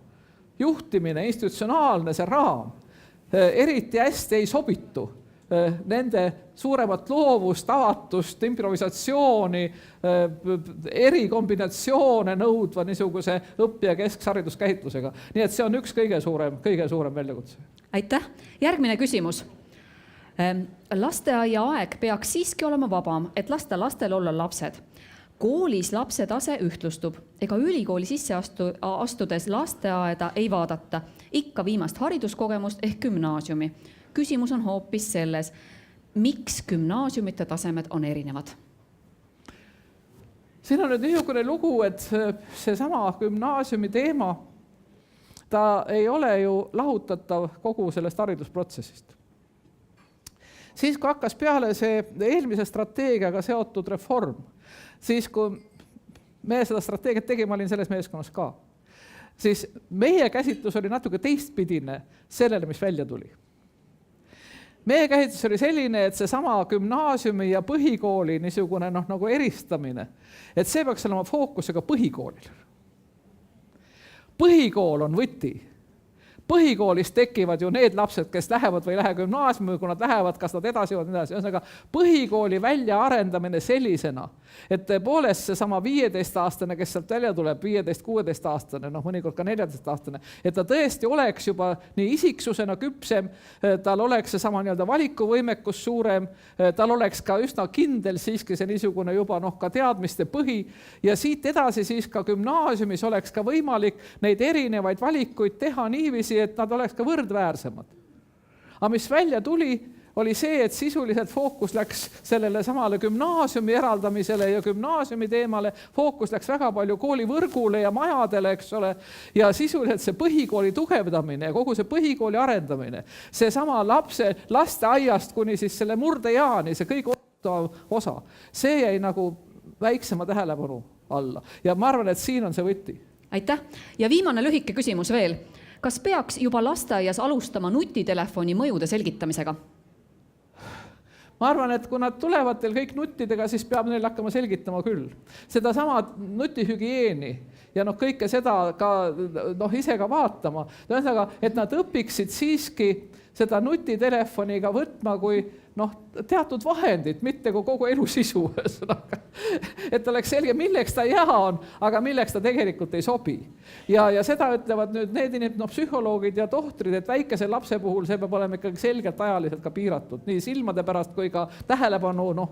juhtimine, institutsionaalne see raam, eriti hästi ei sobitu nende suuremat loovust, avatust, improvisatsiooni, erikombinatsioone nõudva niisuguse õppija keskhariduskäsitlusega. Nii et see on üks kõige suurem väljakutse. Aitäh. Järgmine küsimus. Lasteaia aeg peaks siiski olema vabam, et lasta lastel olla lapsed. Koolis lapse tase ühtlustub, ega ülikooli sisse astudes lasteaeda ei vaadata, ikka viimast hariduskogemust ehk gümnaasiumi. Küsimus on hoopis selles, miks gümnaasiumite tasemed on erinevad? Siin on nüüd niisugune lugu, et see sama gümnaasiumi teema, ta ei ole ju lahutatav kogu sellest haridusprotsessist. Siis, kui hakkas peale see eelmise strateegiaga seotud reform, siis kui me seda strateegiat tegime, olin selles meeskonnas ka, siis meie käsitlus oli natuke teistpidine sellele, mis välja tuli. Meie käsitlus oli selline, et see sama gümnaasiumi ja põhikooli niisugune nagu eristamine, et see peaks olema fookusega põhikoolil. Põhikool on võti. Põhikoolis tekivad ju need lapsed, kes lähevad või ei lähe gümnaasiumi, kui nad lähevad, kas nad edasi või edasi. Ühesõnaga, põhikooli väljaarendamine sellisena, et tõepoolest see sama 15-aastane, kes sealt välja tuleb, 15-16-aastane, mõnikord ka 14-aastane, et ta tõesti oleks juba nii isiksusena küpsem, tal oleks see sama valikuvõimekus suurem, tal oleks ka üsna kindel siiski see niisugune juba ka teadmiste põhi ja siit edasi siis ka gümnaasiumis oleks ka võimalik neid erinevaid valikuid teha niiviisi, et nad oleks ka võrdväärsemad. Aga mis välja tuli, oli see, et sisuliselt fookus läks sellele samale gümnaasiumi eraldamisele ja gümnaasiumi teemale, fookus läks väga palju koolivõrgule ja majadele, eks ole, ja sisuliselt see põhikooli tugevdamine ja kogu see põhikooli arendamine, see sama lapse lasteaiast kuni siis selle murdejaani, see kõik osa, see jäi nagu väiksema tähelepanu alla ja ma arvan, et siin on see võti. Aitäh. Ja viimane lühike küsimus veel. Kas peaks juba lasteaias alustama nutitelefoni mõjude selgitamisega? Ma arvan, et kui nad tulevad teil kõik nuttidega, siis peab neil hakkama selgitama küll. Seda sama nutihügieeni ja kõike seda ka ise ka vaatama. Ühesõnaga, et nad õpiksid siiski seda nutitelefoniga võtma kui teatud vahendid, mitte kui kogu elu sisu. Et oleks selge, milleks ta hea on, aga milleks ta tegelikult ei sobi. Ja seda ütlevad nüüd need psühholoogid ja tohtrid, et väikese lapse puhul see peab olema ikkagi selgelt ajaliselt ka piiratud. Nii silmade pärast kui ka tähelepanu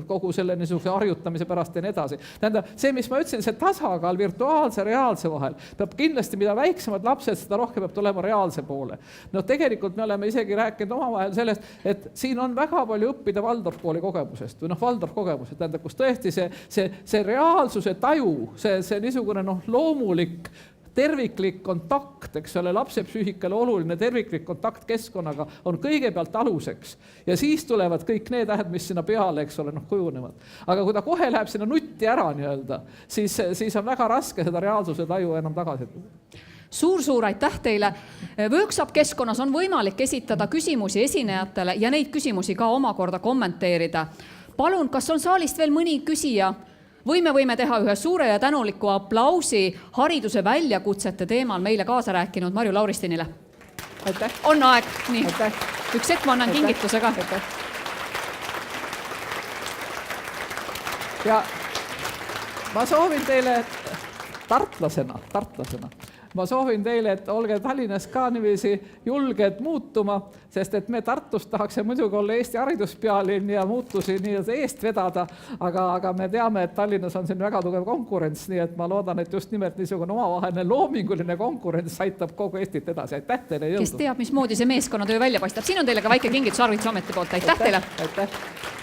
kogu selle niisuguse harjutamise pärast ja nii edasi. Tähendab, see, mis ma ütlesin, see tasakaal virtuaalse ja reaalse vahel peab kindlasti, mida väiksemad lapsed, seda rohkem peab tulema reaalse poole. Tegelikult me oleme isegi rääkinud omavahel sellest, et siin on väga palju õppida Waldorf kooli kogemusest või Waldorf kogemused, tähendab, kus tõesti see reaalsuse taju, see niisugune loomulik terviklik kontakt, eks ole, lapse psüühikale oluline terviklik kontakt keskkonnaga on kõigepealt aluseks ja siis tulevad kõik need tähed, mis sinna peale, eks ole, kujunevad. Aga kui ta kohe läheb sinna nutti ära siis on väga raske seda reaalsuse taju enam tagasi. Suur aitäh teile. Workshop keskkonnas on võimalik esitada küsimusi esinejatele ja neid küsimusi ka omakorda kommenteerida. Palun, kas on saalist veel mõni küsija? Või me võime teha ühe suure ja tänuliku aplausi hariduse väljakutsete teemal meile kaasa rääkinud Marju Lauristinile. Aitäh. On aeg. Nii. Aitäh. Üks hetk ma annan kingituse ka. Aitäh. Ja ma soovin teile tartlasena, ma soovin teile, et olge Tallinnas ka niiviisi julged muutuma, sest et me Tartust tahaks muidugi olla Eesti hariduspealinn ja muutusi eest vedada, aga me teame, et Tallinnas on siin väga tugev konkurents, nii et ma loodan, et just nimelt niisugune omavaheline loominguline konkurents aitab kogu Eestit edasi. Aitäh teile jõudu! Kes teab, mismoodi see meeskonnatöö välja paistab. Siin on teile ka väike kingitus Haridus Ameti poolt. Aitäh teile! Aitäh!